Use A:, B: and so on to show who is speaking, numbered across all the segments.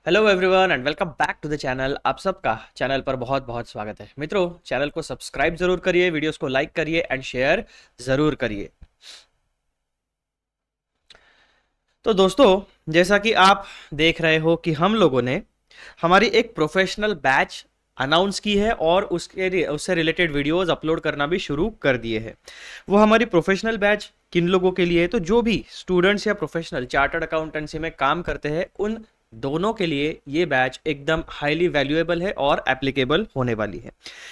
A: Hello everyone and welcome back to the channel. आप सबका channel पर बहुत बहुत स्वागत है। मित्रों, चैनल को सब्सक्राइब जरूर करिए, वीडियोस को लाइक करिए एंड शेयर जरूर करिए। तो दोस्तों, जैसा कि आप देख रहे हो कि हम लोगों ने हमारी एक प्रोफेशनल बैच अनाउंस की है और उससे रिलेटेड वीडियोस अपलोड करना भी शुरू कर दिए हैं। वो हमारी प्रोफेशनल बैच किन लोगों के लिए है? तो जो भी स्टूडेंट्स या प्रोफेशनल चार्टर्ड अकाउंटेंसी में काम करते हैं, उन दोनों के लिए ये बैच एकदम हाईली वैल्यूएबल है और एप्लीकेबल होने वाली है।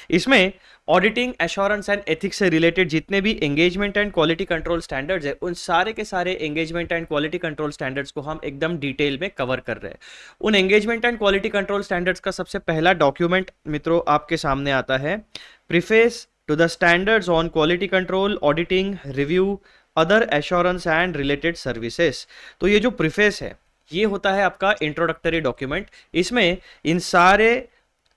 A: इसमें ऑडिटिंग, एश्योरेंस एंड एथिक्स से रिलेटेड जितने भी engagement and quality control standards है, उन सारे के सारे engagement and quality control standards को हम एकदम डिटेल में कवर कर रहे हैं। उन engagement and quality control standards का सबसे पहला डॉक्यूमेंट मित्रों आपके सामने आता है, preface to the standards on quality control, auditing, review, other assurance and related services. तो ये जो प्रीफेस है, ये होता है आपका इंट्रोडक्टरी डॉक्यूमेंट। इसमें इन सारे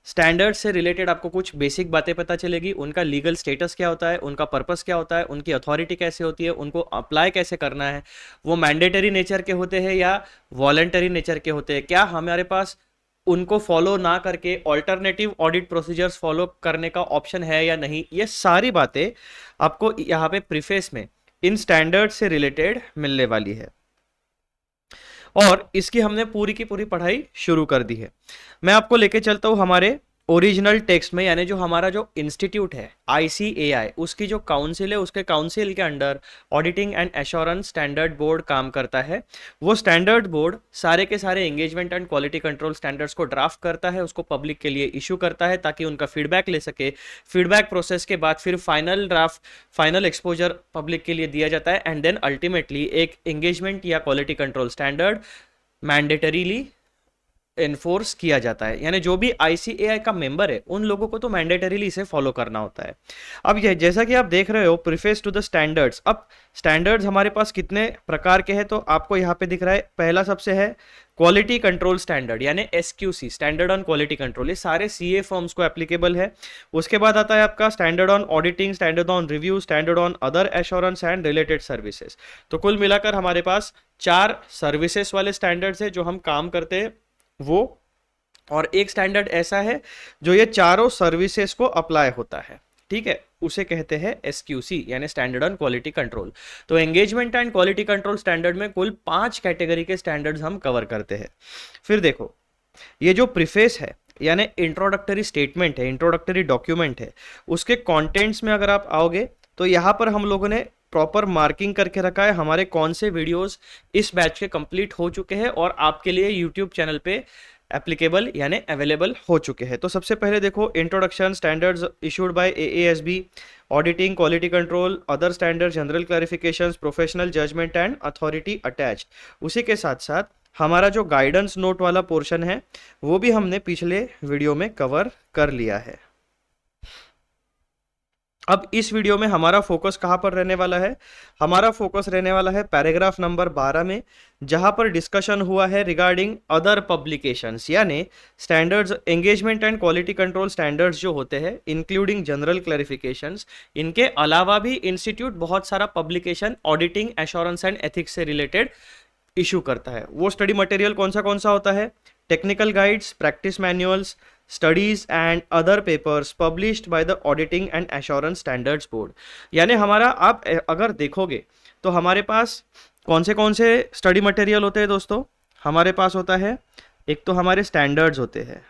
A: स्टैंडर्ड से रिलेटेड आपको कुछ बेसिक बातें पता चलेगी। उनका लीगल स्टेटस क्या होता है, उनका पर्पस क्या होता है, उनकी अथॉरिटी कैसे होती है, उनको अप्लाई कैसे करना है, वो मैंडेटरी नेचर के होते हैं या वॉलंटरी नेचर के होते हैं, क्या हमारे पास उनको फॉलो ना करके ऑल्टरनेटिव ऑडिट प्रोसीजर्स फॉलो करने का ऑप्शन है या नहीं। ये सारी बातें आपको यहाँ पे प्रीफेस में इन स्टैंडर्ड से रिलेटेड मिलने वाली है और इसकी हमने पूरी की पूरी पढ़ाई शुरू कर दी है। मैं आपको लेके चलता हूं हमारे ओरिजिनल टेक्स्ट में, यानी जो हमारा जो इंस्टीट्यूट है ICAI, उसकी जो काउंसिल है, उसके काउंसिल के under auditing and assurance standard board काम करता है। वो स्टैंडर्ड बोर्ड सारे के सारे engagement and quality control standards को ड्राफ्ट करता है, उसको पब्लिक के लिए इशू करता है ताकि उनका फीडबैक ले सके। फीडबैक प्रोसेस के बाद फिर final draft, final exposure public के लिए दिया जाता है एंड देन अल्टीमेटली एक एंगेजमेंट या quality control standard mandatorily enforce किया जाता है। यानी जो भी ICAI का मेंबर है, उन लोगों को तो मैंडेटरीली इसे फॉलो करना होता है। अब ये जैसा कि आप देख रहे हो, प्रीफेस टू द स्टैंडर्ड्स। अब स्टैंडर्ड्स हमारे पास कितने प्रकार के हैं? तो आपको यहाँ पे दिख रहा है, पहला सबसे है क्वालिटी कंट्रोल स्टैंडर्ड यानी SQC, standard on quality control. ये सारे CA फॉर्म्स को एप्लीकेबल है। उसके बाद आता है आपका standard on auditing, standard on review, standard on other assurance and related services. तो कुल मिलाकर हमारे पास 4 सर्विसेज वाले स्टैंडर्ड्स है जो हम काम करते हैं वो, और एक स्टैंडर्ड ऐसा है जो ये चारों सर्विसेज को अप्लाई होता है। ठीक है, उसे कहते हैं SQC यानी स्टैंडर्ड ऑन क्वालिटी कंट्रोल। तो engagement and quality control standard में कुल 5 कैटेगरी के स्टैंडर्ड्स हम कवर करते हैं। फिर देखो, ये जो प्रीफेस है यानी इंट्रोडक्टरी स्टेटमेंट है, इंट्रोडक्टरी डॉक्यूमेंट है, उसके कंटेंट्स में अगर आप आओगे तो यहाँ पर हम लोगों ने प्रॉपर मार्किंग करके रखा है हमारे कौन से वीडियोस इस बैच के कंप्लीट हो चुके हैं और आपके लिए यूट्यूब चैनल पे एप्लीकेबल यानी अवेलेबल हो चुके हैं। तो सबसे पहले देखो, introduction, standards issued by AASB, auditing, quality control, other standard, general clarifications, professional judgement and authority attached. उसी के साथ साथ हमारा जो गाइडेंस नोट वाला पोर्शन है वो भी हमने पिछले वीडियो में कवर कर लिया है। अब इस वीडियो में हमारा फोकस कहां पर रहने वाला है? हमारा फोकस रहने वाला है पैराग्राफ नंबर 12 में, जहां पर डिस्कशन हुआ है रिगार्डिंग अदर पब्लिकेशंस, यानी standards, engagement and quality control standards जो होते हैं इंक्लूडिंग जनरल क्लैरिफिकेशंस। इनके अलावा भी इंस्टीट्यूट बहुत सारा publication auditing, assurance and ethics से रिलेटेड इशू करता है। वो स्टडी मटेरियल कौन सा होता है? Technical guides, practice manuals, studies and other papers published by the auditing and assurance standards board. यानी हमारा, आप अगर देखोगे तो हमारे पास कौन से स्टडी मटेरियल होते हैं दोस्तों? हमारे पास होता है, एक तो हमारे स्टैंडर्ड्स होते हैं।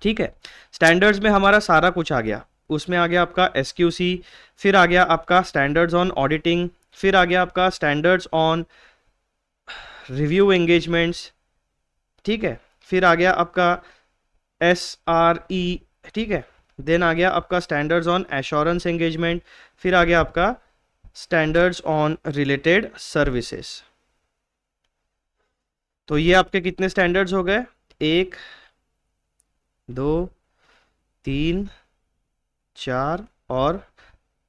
A: ठीक है, स्टैंडर्ड्स में हमारा सारा कुछ आ गया। उसमें आ गया आपका SQC, फिर आ गया आपका स्टैंडर्ड्स ऑन ऑडिटिंग, फिर आ गया आपका स्टैंडर्ड्स ऑन रिव्यू एंगेजमेंट्स। ठीक है, फिर आ गया आपका SRE। ठीक है, देन आ गया आपका स्टैंडर्ड्स ऑन एश्योरेंस एंगेजमेंट, फिर आ गया आपका स्टैंडर्ड्स ऑन रिलेटेड सर्विसेज। तो ये आपके कितने स्टैंडर्ड्स हो गए? 1 2 3 4 और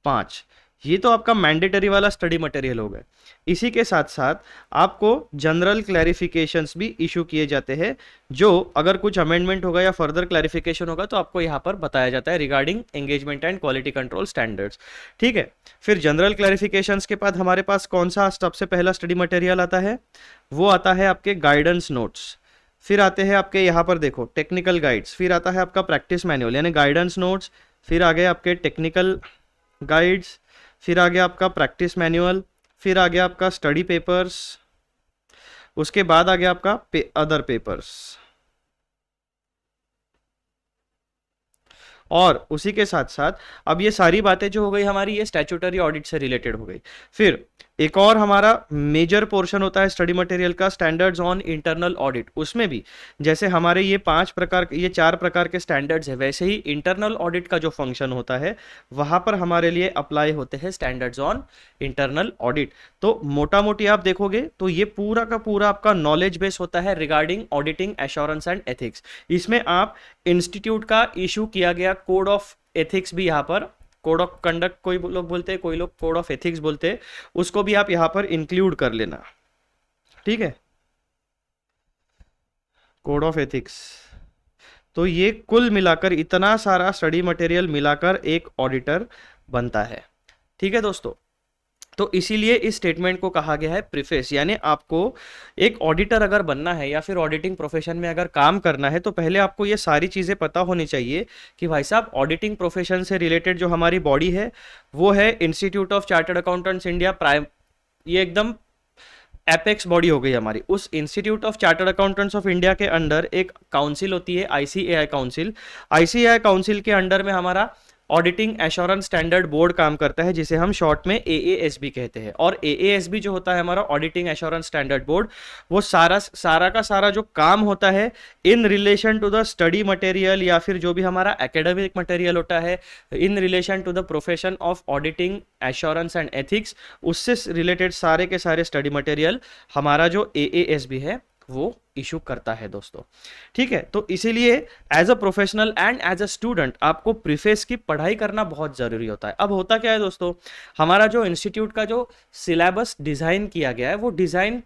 A: 5। ये तो आपका मैंडेटरी वाला स्टडी मटेरियल हो गया। इसी के साथ साथ आपको जनरल क्लैरिफिकेशंस भी इशू किए जाते हैं, जो अगर कुछ अमेंडमेंट होगा या फर्दर क्लैरिफिकेशन होगा तो आपको यहाँ पर बताया जाता है regarding engagement and quality control standards. ठीक है, फिर जनरल क्लैरिफिकेशंस के बाद हमारे पास कौन सा सबसे पहला स्टडी मटेरियल आता है, वो आता है आपके गाइडेंस नोट्स। फिर आते हैं आपके यहाँ पर देखो टेक्निकल गाइड्स, फिर आता है आपका प्रैक्टिस मैनुअल यानी गाइडेंस नोट्स, फिर आगे आपके टेक्निकल गाइड्स, फिर आगे आपका प्रैक्टिस मैनुअल, फिर आ गया आपका स्टडी पेपर्स, उसके बाद आ गया आपका अदर पेपर्स, और उसी के साथ साथ अब ये सारी बातें जो हो गई हमारी ये स्टैट्यूटरी ऑडिट से रिलेटेड हो गई। फिर एक और हमारा मेजर पोर्शन होता है स्टडी मटेरियल का स्टैंडर्ड्स ऑन इंटरनल ऑडिट। उसमें भी जैसे हमारे ये 4 प्रकार के स्टैंडर्ड्स है, वैसे ही इंटरनल ऑडिट का जो फंक्शन होता है वहां पर हमारे लिए अप्लाई होते हैं स्टैंडर्ड्स ऑन इंटरनल ऑडिट। तो मोटा मोटी आप देखोगे तो ये पूरा का पूरा आपका नॉलेज बेस होता है regarding auditing assurance and ethics. इसमें आप इंस्टीट्यूट का इशू किया गया कोड ऑफ एथिक्स भी यहाँ पर, कोड ऑफ कंडक्ट कोई लोग बोलते हैं, कोई लोग कोड ऑफ एथिक्स बोलते हैं, उसको भी आप यहां पर इंक्लूड कर लेना। ठीक है, कोड ऑफ एथिक्स। तो ये कुल मिलाकर इतना सारा स्टडी मटेरियल मिलाकर एक ऑडिटर बनता है। ठीक है दोस्तों, तो इसीलिए इस स्टेटमेंट को कहा गया है प्रीफेस, यानी आपको एक ऑडिटर अगर बनना है या फिर ऑडिटिंग प्रोफेशन में अगर काम करना है तो पहले आपको ये सारी चीज़ें पता होनी चाहिए कि भाई साहब ऑडिटिंग प्रोफेशन से रिलेटेड जो हमारी बॉडी है वो है institute of chartered accountants India prime, ये एकदम एपेक्स बॉडी हो गई हमारी। उस institute of chartered accountants of India के अंडर एक काउंसिल होती है आईसीएआई काउंसिल। आईसीएआई काउंसिल के अंडर में हमारा ऑडिटिंग एश्योरेंस स्टैंडर्ड बोर्ड काम करता है, जिसे हम शॉर्ट में एएएसबी कहते हैं। और एएएसबी जो होता है हमारा ऑडिटिंग एश्योरेंस स्टैंडर्ड बोर्ड, वो सारा का सारा जो काम होता है in relation to the study material या फिर जो भी हमारा एकेडमिक मटेरियल होता है in relation to the profession of auditing assurance and ethics, उससे रिलेटेड सारे के सारे स्टडी मटेरियल हमारा जो एएएसबी है वो इशू करता है दोस्तों। ठीक है, तो इसीलिए as a professional and as a student आपको प्रीफेस की पढ़ाई करना बहुत जरूरी होता है। अब होता क्या है दोस्तों, हमारा जो इंस्टीट्यूट का जो सिलेबस डिजाइन किया गया है वो डिजाइन,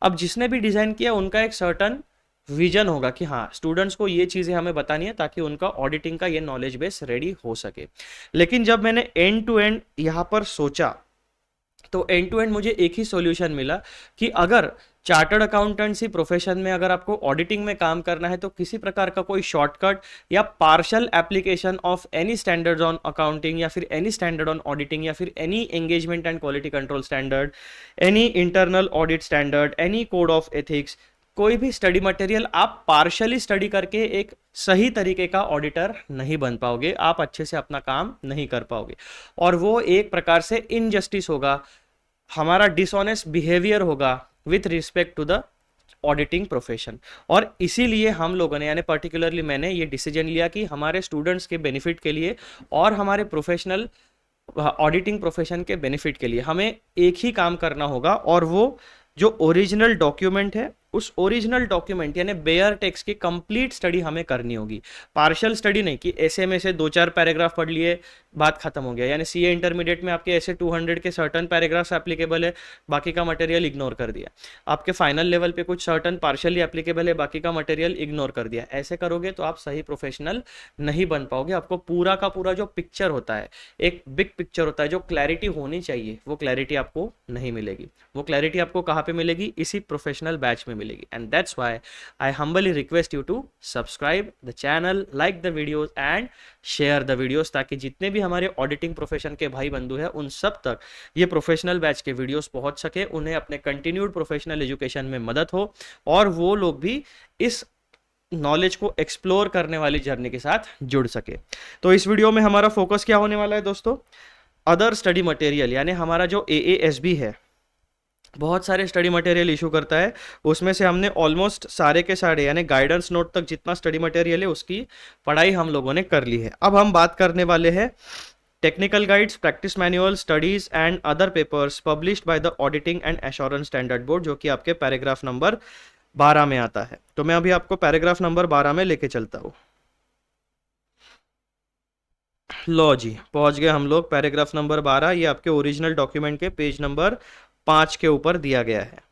A: अब जिसने भी डिजाइन किया उनका एक सर्टन विजन होगा कि हाँ स्टूडेंट्स को ये चीजें हमें बतानी है ताकि उनका ऑडिटिंग का ये नॉलेज बेस रेडी हो सके। लेकिन जब मैंने एंड टू एंड यहां पर सोचा तो एंड टू एंड मुझे एक ही सॉल्यूशन मिला कि अगर चार्टर्ड अकाउंटेंसी प्रोफेशन में अगर आपको ऑडिटिंग में काम करना है तो किसी प्रकार का कोई शॉर्टकट या partial application of any standards on accounting या फिर एनी स्टैंडर्ड ऑन ऑडिटिंग या फिर any engagement and quality control standard, any internal audit standard, any code of ethics, कोई भी स्टडी मटेरियल आप पार्शियली स्टडी करके एक सही तरीके का ऑडिटर नहीं बन पाओगे, आप अच्छे से अपना काम नहीं कर पाओगे और वो एक प्रकार से इनजस्टिस होगा, हमारा डिसऑनेस्ट बिहेवियर होगा with respect to the auditing profession. और इसीलिए हम लोगों ने यानी पर्टिकुलरली मैंने ये डिसीजन लिया कि हमारे स्टूडेंट्स के बेनिफिट के लिए और हमारे प्रोफेशनल ऑडिटिंग प्रोफेशन के बेनिफिट के लिए हमें एक ही काम करना होगा, और वो जो ओरिजिनल डॉक्यूमेंट है उस ओरिजिनल डॉक्यूमेंट यानी बेयर टेक्स्ट की कंप्लीट स्टडी हमें करनी होगी। पार्शियल स्टडी नहीं कि ऐसे में से 2-4 पैराग्राफ पढ़ लिए बात खत्म हो गया, यानी सीए इंटरमीडिएट में आपके ऐसे 200 के सर्टन पैराग्राफ्स एप्लीकेबल है, बाकी का मटेरियल इग्नोर कर दिया। आपके फाइनल लेवल पे कुछ सर्टन पार्शियली एप्लीकेबल है, बाकी का मटेरियल इग्नोर कर दिया। ऐसे करोगे तो आप सही प्रोफेशनल नहीं बन पाओगे। आपको पूरा का पूरा जो पिक्चर होता है, एक बिग पिक्चर होता है, जो क्लैरिटी होनी चाहिए, वो क्लैरिटी आपको नहीं मिलेगी। वो क्लैरिटी आपको कहाँ पे मिलेगी? इसी प्रोफेशनल बैच में मिलेगी। And that's why I humbly request you to subscribe the channel, like the videos and share the videos, ताकि जितने भी हमारे ऑडिटिंग प्रोफेशन के भाई बंधु हैं उन सब तक ये प्रोफेशनल बैच के वीडियोस पहुंच सके, उन्हें अपने कंटिन्यूड प्रोफेशनल एजुकेशन में मदद हो और वो लोग भी इस नॉलेज को एक्सप्लोर करने वाली जर्नी के साथ जुड़ सके। तो इस वीडियो में हमारा फोकस क्या होने वाला है दोस्तों? अदर स्टडी मटेरियल, यानी हमारा जो AASB है बहुत सारे स्टडी मटेरियल इशू करता है, उसमें से हमने ऑलमोस्ट सारे के सारे यानी गाइडेंस नोट तक जितना स्टडी मटेरियल है उसकी पढ़ाई हम लोगों ने कर ली है। अब हम बात करने वाले हैं technical guides, practice manual, studies and other papers published by the auditing and assurance standard board, जो कि आपके पैराग्राफ नंबर 12 में आता है। तो मैं अभी आपको पैराग्राफ नंबर 12 में लेके चलता हूँ। लो जी, पहुंच गए हम लोग पैराग्राफ नंबर 12। ये आपके ओरिजिनल डॉक्यूमेंट के पेज नंबर 5 के ऊपर दिया गया है।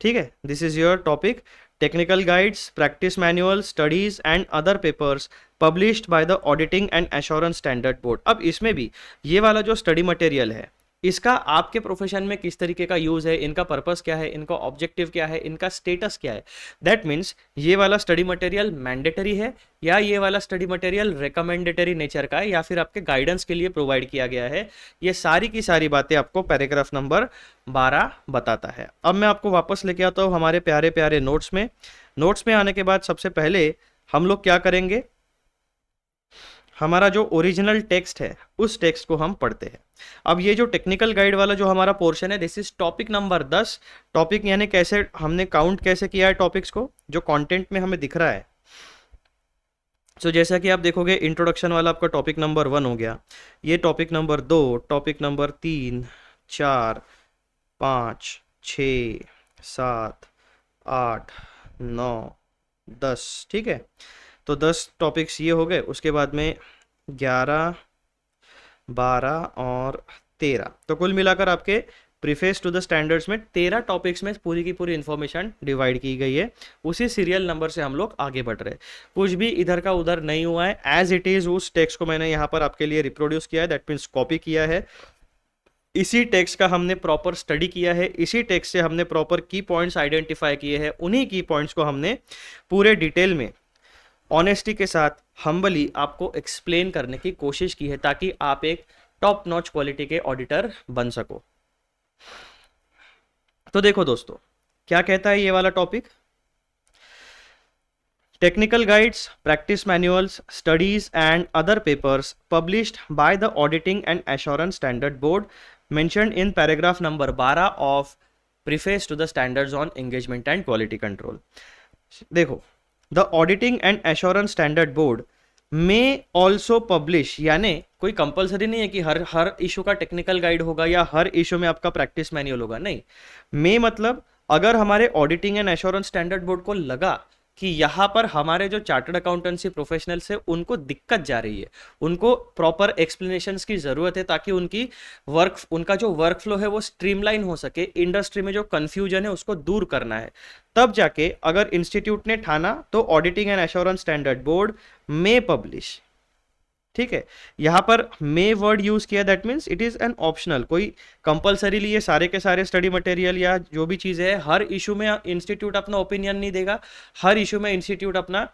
A: ठीक है, this is your topic, technical guides, practice manual, studies and other papers published by the auditing and assurance standard board. अब इसमें भी ये वाला जो स्टडी मटेरियल है, इसका आपके प्रोफेशन में किस तरीके का यूज है, इनका पर्पस क्या है, इनका ऑब्जेक्टिव क्या है, इनका स्टेटस क्या है। दैट मीन्स ये वाला स्टडी मटेरियल मैंडेटरी है या ये वाला स्टडी मटेरियल रिकमेंडेटरी नेचर का है या फिर आपके गाइडेंस के लिए प्रोवाइड किया गया है। ये सारी की सारी बातें आपको पैराग्राफ नंबर 12 बताता है। अब मैं आपको वापस लेके आता हूँ हमारे प्यारे प्यारे नोट्स में। नोट्स में आने के बाद सबसे पहले हम लोग क्या करेंगे, हमारा जो ओरिजिनल टेक्स्ट है उस टेक्स्ट को हम पढ़ते हैं। अब ये जो टेक्निकल गाइड वाला जो हमारा पोर्शन है, this is topic number 10। Topic यानी कैसे हमने काउंट कैसे किया है टॉपिक्स को, जो कंटेंट में हमें दिख रहा है। सो जैसा कि आप देखोगे, इंट्रोडक्शन वाला आपका टॉपिक नंबर 1 हो गया, ये टॉपिक नंबर 2, टॉपिक नंबर 3, 4, 5, 6, 7, 8, 9, 10। ठीक है, तो 10 टॉपिक्स ये हो गए। उसके बाद में 11, 12 और 13, तो कुल मिलाकर आपके प्रीफेस टू द स्टैंडर्ड्स में 13 टॉपिक्स में पूरी की पूरी इंफॉर्मेशन डिवाइड की गई है। उसी सीरियल नंबर से हम लोग आगे बढ़ रहे हैं, कुछ भी इधर का उधर नहीं हुआ है। एज इट इज उस टेक्स्ट को मैंने यहाँ पर आपके लिए रिप्रोड्यूस किया है, दैट मीन्स कॉपी किया है। इसी टेक्स्ट का हमने प्रॉपर स्टडी किया है, इसी टेक्स्ट से हमने प्रॉपर की पॉइंट्स आइडेंटिफाई किए हैं। उन्हीं की पॉइंट्स को हमने पूरे डिटेल में ऑनेस्टी के साथ हम्बली आपको एक्सप्लेन करने की कोशिश की है, ताकि आप एक टॉप नॉच क्वालिटी के ऑडिटर बन सको। तो देखो दोस्तों, क्या कहता है ये वाला topic, technical guides, practice manuals, studies and other papers published by the auditing and assurance standard board mentioned in paragraph number 12 of preface to the standards on engagement and quality control. देखो, the auditing and assurance standard board में also publish, यानी कोई compulsory नहीं है कि हर issue का technical guide होगा या हर इशू में आपका प्रैक्टिस मैनुअल होगा। नहीं, में मतलब अगर हमारे auditing and assurance standard board को लगा कि यहाँ पर हमारे जो चार्टर्ड अकाउंटेंसी प्रोफेशनल्स है उनको दिक्कत जा रही है, उनको प्रॉपर एक्सप्लेनेशंस की ज़रूरत है, ताकि उनका जो वर्क फ्लो है वो स्ट्रीमलाइन हो सके, इंडस्ट्री में जो कन्फ्यूजन है उसको दूर करना है, तब जाके अगर इंस्टीट्यूट ने ठाना तो auditing and assurance standard board में पब्लिश। ठीक है, यहां पर मे वर्ड यूज किया, that means it is an optional, कोई कंपलसरीली ये सारे के सारे स्टडी मटेरियल या जो भी चीज़ है हर इशू में इंस्टीट्यूट अपना ओपिनियन नहीं देगा, हर इशू में इंस्टीट्यूट अपना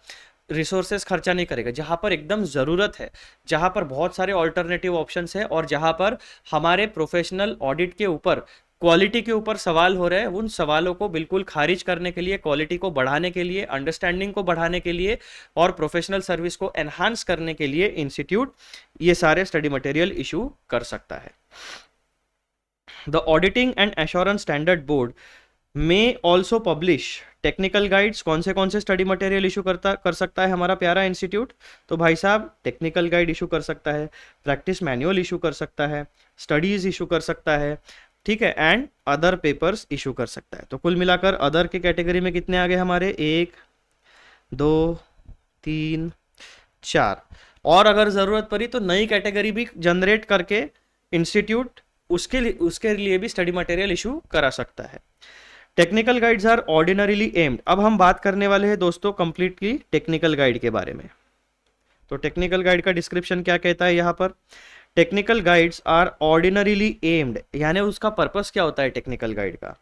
A: रिसोर्सेज खर्चा नहीं करेगा। जहां पर एकदम ज़रूरत है, जहां पर बहुत सारे ऑल्टरनेटिव ऑप्शंस है और जहां पर हमारे प्रोफेशनल ऑडिट के ऊपर, क्वालिटी के ऊपर सवाल हो रहे हैं, उन सवालों को बिल्कुल खारिज करने के लिए, क्वालिटी को बढ़ाने के लिए, अंडरस्टैंडिंग को बढ़ाने के लिए और प्रोफेशनल सर्विस को एनहांस करने के लिए इंस्टीट्यूट ये सारे स्टडी मटेरियल इशू कर सकता है। The auditing and assurance standard board में ऑल्सो पब्लिश टेक्निकल गाइड्स। कौन से स्टडी मटेरियल इशू कर सकता है हमारा प्यारा इंस्टीट्यूट, तो भाई साहब टेक्निकल गाइड इशू कर सकता है, प्रैक्टिस मैनुअल इशू कर सकता है, स्टडीज इशू कर सकता है, ठीक है, एंड अदर पेपर्स इशू कर सकता है। तो कुल मिलाकर अदर के कैटेगरी में कितने आ गए हमारे, 1, 2, 3, 4, और अगर ज़रूरत पड़ी तो नई कैटेगरी भी जनरेट करके इंस्टीट्यूट उसके लिए भी स्टडी मटेरियल इशू करा सकता है। Technical guides are ordinarily aimed. अब हम बात करने वाले हैं दोस्तों कंप्लीटली टेक्निकल गाइड के बारे में। तो टेक्निकल गाइड का डिस्क्रिप्शन क्या कहता है यहाँ पर, technical guides are ordinarily aimed, यानी उसका पर्पस क्या होता है टेक्निकल गाइड का,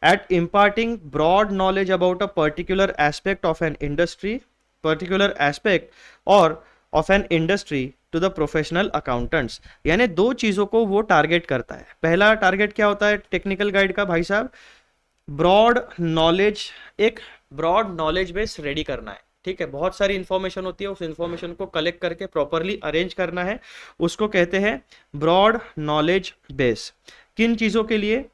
A: at imparting broad knowledge about a particular aspect of an industry, particular aspect और of an industry to the professional accountants. यानी दो चीज़ों को वो टारगेट करता है। पहला टारगेट क्या होता है टेक्निकल गाइड का भाई साहब, ब्रॉड नॉलेज, एक ब्रॉड नॉलेज बेस रेडी करना है। ठीक है, बहुत सारी इंफॉर्मेशन होती है, उस इंफॉर्मेशन को कलेक्ट करके प्रॉपरली अरेंज करना है, उसको कहते हैं ब्रॉड नॉलेज बेस। किन चीज़ों के लिए,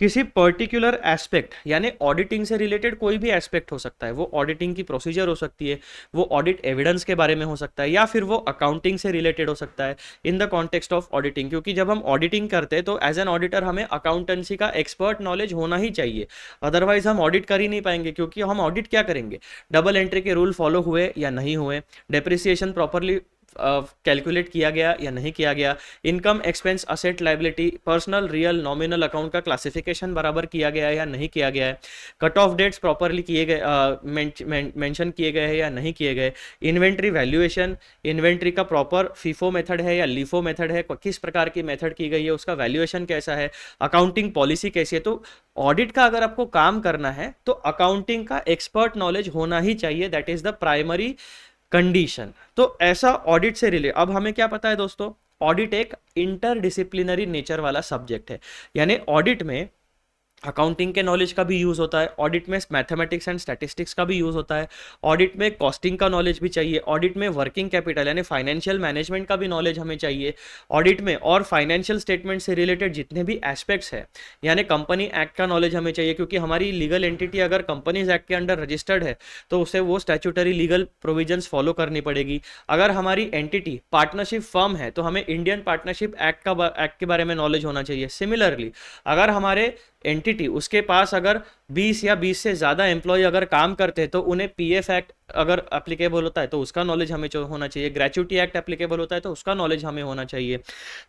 A: किसी पर्टिकुलर एस्पेक्ट, यानी ऑडिटिंग से रिलेटेड कोई भी एस्पेक्ट हो सकता है, वो ऑडिटिंग की प्रोसीजर हो सकती है, वो ऑडिट एविडेंस के बारे में हो सकता है, या फिर वो अकाउंटिंग से रिलेटेड हो सकता है in the context of auditing. क्योंकि जब हम ऑडिटिंग करते हैं तो एज एन ऑडिटर हमें अकाउंटेंसी का एक्सपर्ट नॉलेज होना ही चाहिए, अदरवाइज हम ऑडिट कर ही नहीं पाएंगे। क्योंकि हम ऑडिट क्या करेंगे, डबल एंट्री के रूल फॉलो हुए या नहीं हुए, डेप्रिसिएशन प्रॉपरली कैलकुलेट किया गया या नहीं किया गया, income expense asset liability personal real nominal account का क्लासिफिकेशन बराबर किया गया है या नहीं किया गया है, कट ऑफ डेट्स प्रॉपरली किए गए मेंशन किए गए हैं या नहीं किए गए, इन्वेंट्री वैल्यूएशन, इन्वेंट्री का प्रॉपर फीफो मेथड है या लीफो मेथड है, किस प्रकार की मेथड की गई है, उसका वैल्यूएशन कैसा है, अकाउंटिंग पॉलिसी कैसी है। तो ऑडिट का अगर आपको काम करना है तो अकाउंटिंग का एक्सपर्ट नॉलेज होना ही चाहिए, that is the primary condition. तो ऐसा ऑडिट से रिलेट, अब हमें क्या पता है दोस्तों, ऑडिट एक इंटरडिसिप्लिनरी नेचर वाला सब्जेक्ट है, यानी ऑडिट में अकाउंटिंग के नॉलेज का भी यूज होता है, ऑडिट में मैथमेटिक्स एंड स्टैटिस्टिक्स का भी यूज होता है, ऑडिट में कॉस्टिंग का नॉलेज भी चाहिए, ऑडिट में वर्किंग कैपिटल यानी फाइनेंशियल मैनेजमेंट का भी नॉलेज हमें चाहिए, ऑडिट में और फाइनेंशियल स्टेटमेंट से रिलेटेड जितने भी एस्पेक्ट्स है यानी कंपनी एक्ट का नॉलेज हमें चाहिए, क्योंकि हमारी लीगल एंटिटी अगर कंपनीज एक्ट के अंडर रजिस्टर्ड है तो उसे वो स्टैट्यूटरी लीगल प्रोविजंस फॉलो करनी पड़ेगी। अगर हमारी एंटिटी पार्टनरशिप फर्म है तो हमें इंडियन पार्टनरशिप एक्ट के बारे में नॉलेज होना चाहिए। सिमिलरली अगर हमारे एंटिटी उसके पास अगर 20 या 20 से ज़्यादा एम्प्लॉय अगर काम करते हैं तो उन्हें पीएफ एक्ट अगर एप्लीकेबल होता है तो उसका नॉलेज हमें होना चाहिए, ग्रेच्युटी एक्ट एप्लीकेबल होता है तो उसका नॉलेज हमें होना चाहिए।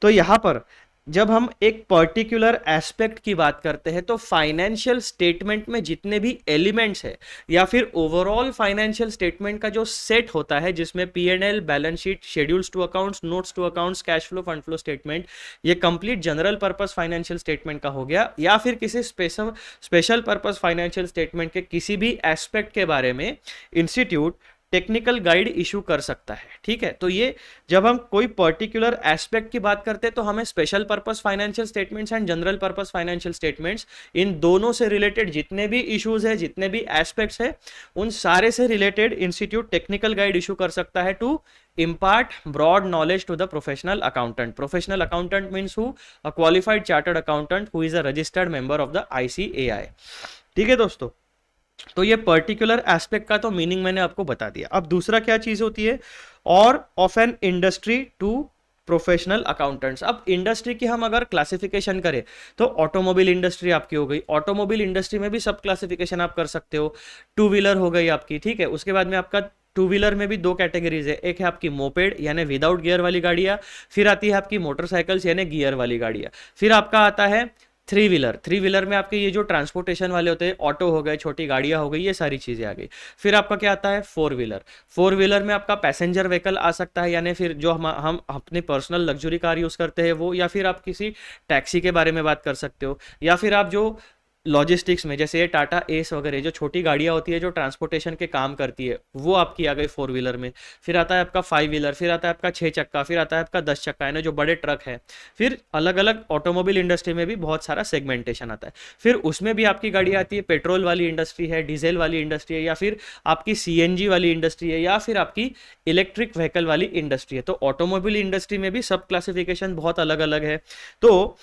A: तो यहाँ पर जब हम एक पर्टिकुलर एस्पेक्ट की बात करते हैं तो फाइनेंशियल स्टेटमेंट में जितने भी एलिमेंट्स है या फिर ओवरऑल फाइनेंशियल स्टेटमेंट का जो सेट होता है जिसमें P&L, balance sheet, schedules to accounts, notes to accounts, cash flow, fund flow statement, ये complete general purpose financial statement का हो गया, या फिर किसी स्पेशल पर्पस फाइनेंशियल स्टेटमेंट के किसी भी एस्पेक्ट के बारे में इंस्टीट्यूट टेक्निकल गाइड इशू कर सकता है। ठीक है, तो ये जब हम कोई पर्टिकुलर एस्पेक्ट की बात करते हैं तो हमें special purpose financial statements and general purpose financial statements, इन दोनों से रिलेटेड जितने भी इश्यूज है, जितने भी एस्पेक्ट्स है, उन सारे से related institute technical guide issue कर सकता है to impart broad knowledge to the professional accountant. Professional accountant means who? A qualified chartered accountant who is a registered member of the ICAI. ठीक है दोस्तों, तो ये पर्टिकुलर एस्पेक्ट का तो मीनिंग मैंने आपको बता दिया। अब दूसरा क्या चीज होती है, और of an industry to professional accountants. अब इंडस्ट्री की हम अगर क्लासिफिकेशन करें तो ऑटोमोबाइल इंडस्ट्री आपकी हो गई, ऑटोमोबाइल इंडस्ट्री में भी सब क्लासिफिकेशन आप कर सकते हो, टू व्हीलर हो गई आपकी, ठीक है। उसके बाद में आपका टू व्हीलर में भी दो कैटेगरीज है, एक है आपकी मोपेड यानी विदाउट गियर वाली गाड़ियां, फिर आती है आपकी मोटरसाइकिल्स यानी गियर वाली गाड़ियां, फिर आपका आता है थ्री व्हीलर। थ्री व्हीलर में आपके ये जो ट्रांसपोर्टेशन वाले होते हैं, ऑटो हो गए, छोटी गाड़ियां हो गई, ये सारी चीजें आ गई। फिर आपका क्या आता है, फोर व्हीलर। फोर व्हीलर में आपका पैसेंजर व्हीकल आ सकता है, यानी फिर जो हम अपने पर्सनल लग्जरी कार यूज करते हैं वो, या फिर आप किसी टैक्सी के बारे में बात कर सकते हो, या फिर आप जो लॉजिस्टिक्स में जैसे ये टाटा एस वगैरह जो छोटी गाड़ियां होती है जो ट्रांसपोर्टेशन के काम करती है, वो आपकी आ गई फोर व्हीलर में। फिर आता है आपका फाइव व्हीलर, फिर आता है आपका 6 चक्का, फिर आता है आपका 10 चक्का यानी जो बड़े ट्रक है। फिर अलग अलग ऑटोमोबाइल इंडस्ट्री में भी बहुत सारा सेगमेंटेशन आता है। फिर उसमें भी आपकी गाड़ी आती है, पेट्रोल वाली इंडस्ट्री है, डीजल वाली इंडस्ट्री है, या फिर आपकी सीएनजी वाली इंडस्ट्री है, या फिर आपकी इलेक्ट्रिक व्हीकल वाली इंडस्ट्री है। तो ऑटोमोबाइल इंडस्ट्री में भी सब क्लासिफिकेशन बहुत अलग अलग है। तो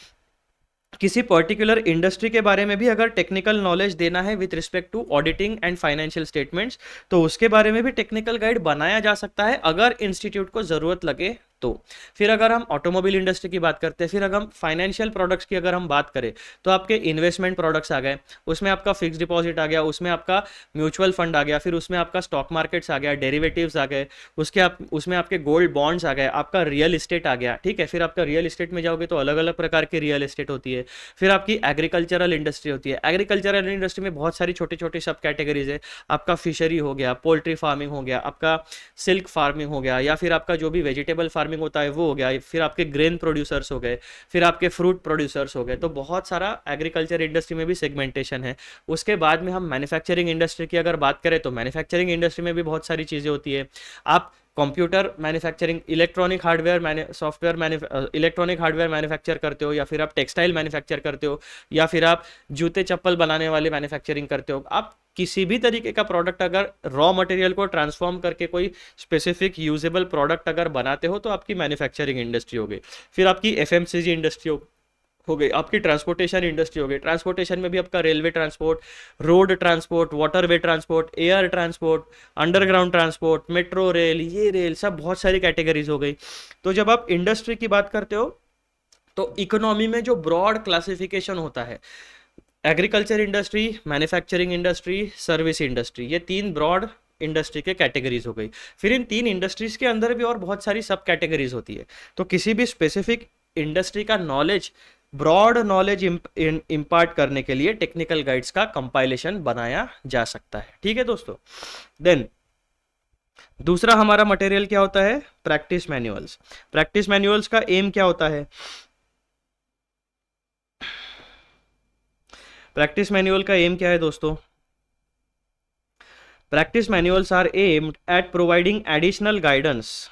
A: किसी पर्टिकुलर इंडस्ट्री के बारे में भी अगर टेक्निकल नॉलेज देना है with respect to auditing and financial statements, तो उसके बारे में भी टेक्निकल गाइड बनाया जा सकता है अगर इंस्टीट्यूट को जरूरत लगे तो। फिर अगर हम ऑटोमोबाइल इंडस्ट्री की बात करते हैं, फिर अगर हम फाइनेंशियल प्रोडक्ट्स की अगर हम बात करें तो आपके इन्वेस्टमेंट प्रोडक्ट्स आ गए, उसमें आपका फिक्स डिपॉजिट आ गया, उसमें आपका म्यूचुअल फंड आ गया, फिर उसमें आपका स्टॉक मार्केट्स आ गया, डेरिवेटिव्स आ गए, उसमें आपके गोल्ड बॉन्ड्स आ गए, आपका रियल इस्टेट आ गया, ठीक है। फिर आपका रियल इस्टेट में जाओगे तो अलग अलग प्रकार की रियल इस्टेट होती है। फिर आपकी एग्रीकल्चरल इंडस्ट्री होती है, एग्रीकल्चरल इंडस्ट्री में बहुत सारी छोटी छोटी सब कैटेगरीज है। आपका फिशरी हो गया, पोल्ट्री फार्मिंग हो गया, आपका सिल्क फार्मिंग हो गया, या फिर आपका जो भी वेजिटेबल फार्मिंग होता है वो हो गया, फिर आपके ग्रेन प्रोड्यूसर्स हो गए, फिर आपके फ्रूट प्रोड्यूसर्स हो गए। तो बहुत सारा एग्रीकल्चर इंडस्ट्री में भी सेगमेंटेशन है। उसके बाद में हम मैन्युफैक्चरिंग इंडस्ट्री की अगर बात करें तो मैन्युफैक्चरिंग इंडस्ट्री में भी बहुत सारी चीज़ें होती है। आप computer manufacturing, electronic hardware manufacture करते हो, या फिर आप टेक्सटाइल मैन्युफैक्चर करते हो, या फिर आप जूते चप्पल बनाने वाले मैन्युफैक्चरिंग करते हो। आप किसी भी तरीके का प्रोडक्ट अगर रॉ मटेरियल को ट्रांसफॉर्म करके कोई स्पेसिफिक यूजेबल प्रोडक्ट अगर बनाते हो तो आपकी मैन्युफैक्चरिंग इंडस्ट्री हो गई। फिर आपकी एफएमसीजी इंडस्ट्री हो गई, आपकी ट्रांसपोर्टेशन इंडस्ट्री हो गई। ट्रांसपोर्टेशन में भी आपका railway transport, road transport, waterway transport, air transport, underground transport, metro rail, ये रेल, सब बहुत सारी कैटेगरीज हो गई। तो जब आप इंडस्ट्री की बात करते हो तो इकोनॉमी में जो ब्रॉड क्लासिफिकेशन होता है, agriculture industry, manufacturing industry, service industry, ये तीन ब्रॉड इंडस्ट्री के कैटेगरीज हो गई। फिर इन 3 इंडस्ट्रीज के अंदर भी और बहुत सारी सब कैटेगरीज होती है। तो किसी भी स्पेसिफिक इंडस्ट्री का नॉलेज, ब्रॉड नॉलेज इम्पार्ट करने के लिए टेक्निकल गाइड्स का कंपाइलेशन बनाया जा सकता है। ठीक है दोस्तों। देन दूसरा हमारा मटेरियल क्या होता है? Practice manuals. प्रैक्टिस मैनुअल्स का एम क्या होता है? प्रैक्टिस मैनुअल का एम क्या है दोस्तों? Practice manuals are aimed at providing additional guidance.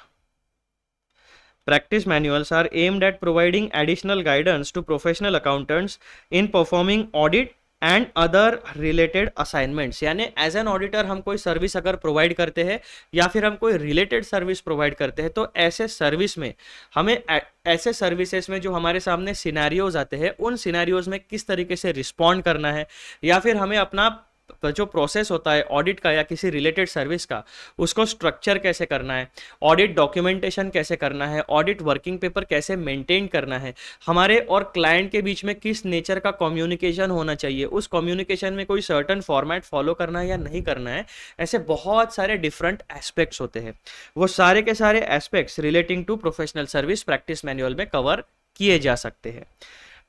A: Practice manuals are aimed at providing additional guidance to professional accountants in performing audit and other related assignments. यानी as an auditor हम कोई service अगर provide करते हैं या फिर हम कोई रिलेटेड सर्विस प्रोवाइड करते हैं, तो ऐसे सर्विस में हमें ऐसे सर्विसेज में जो हमारे सामने सिनेरियोज आते हैं, उन सिनेरियोज में किस तरीके से रिस्पॉन्ड करना है, या फिर हमें अपना जो प्रोसेस होता है ऑडिट का या किसी रिलेटेड सर्विस का, उसको स्ट्रक्चर कैसे करना है, ऑडिट डॉक्यूमेंटेशन कैसे करना है, ऑडिट वर्किंग पेपर कैसे मेंटेन करना है, हमारे और क्लाइंट के बीच में किस नेचर का कम्युनिकेशन होना चाहिए, उस कम्युनिकेशन में कोई सर्टन फॉर्मेट फॉलो करना है या नहीं करना है, ऐसे बहुत सारे डिफरेंट एस्पेक्ट्स होते हैं। वो सारे के सारे aspects relating to professional service practice manual में कवर किए जा सकते हैं।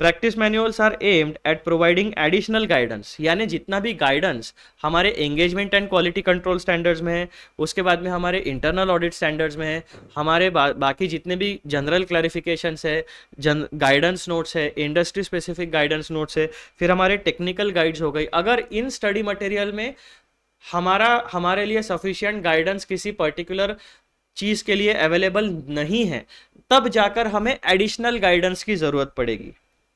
A: Practice manuals are aimed at providing additional guidance, यानी जितना भी गाइडेंस हमारे engagement and quality control standards में है, उसके बाद में हमारे इंटरनल ऑडिट स्टैंडर्ड्स में है, हमारे बाकी जितने भी जनरल क्लैरिफिकेशंस है, गाइडेंस नोट्स है, इंडस्ट्री स्पेसिफिक गाइडेंस नोट्स है, फिर हमारे टेक्निकल गाइड्स हो गई। अगर इन स्टडी मटेरियल में हमारे लिए सफिशिएंट गाइडेंस किसी पर्टिकुलर चीज़ के लिए अवेलेबल नहीं है, तब जाकर हमें एडिशनल गाइडेंस की ज़रूरत पड़ेगी।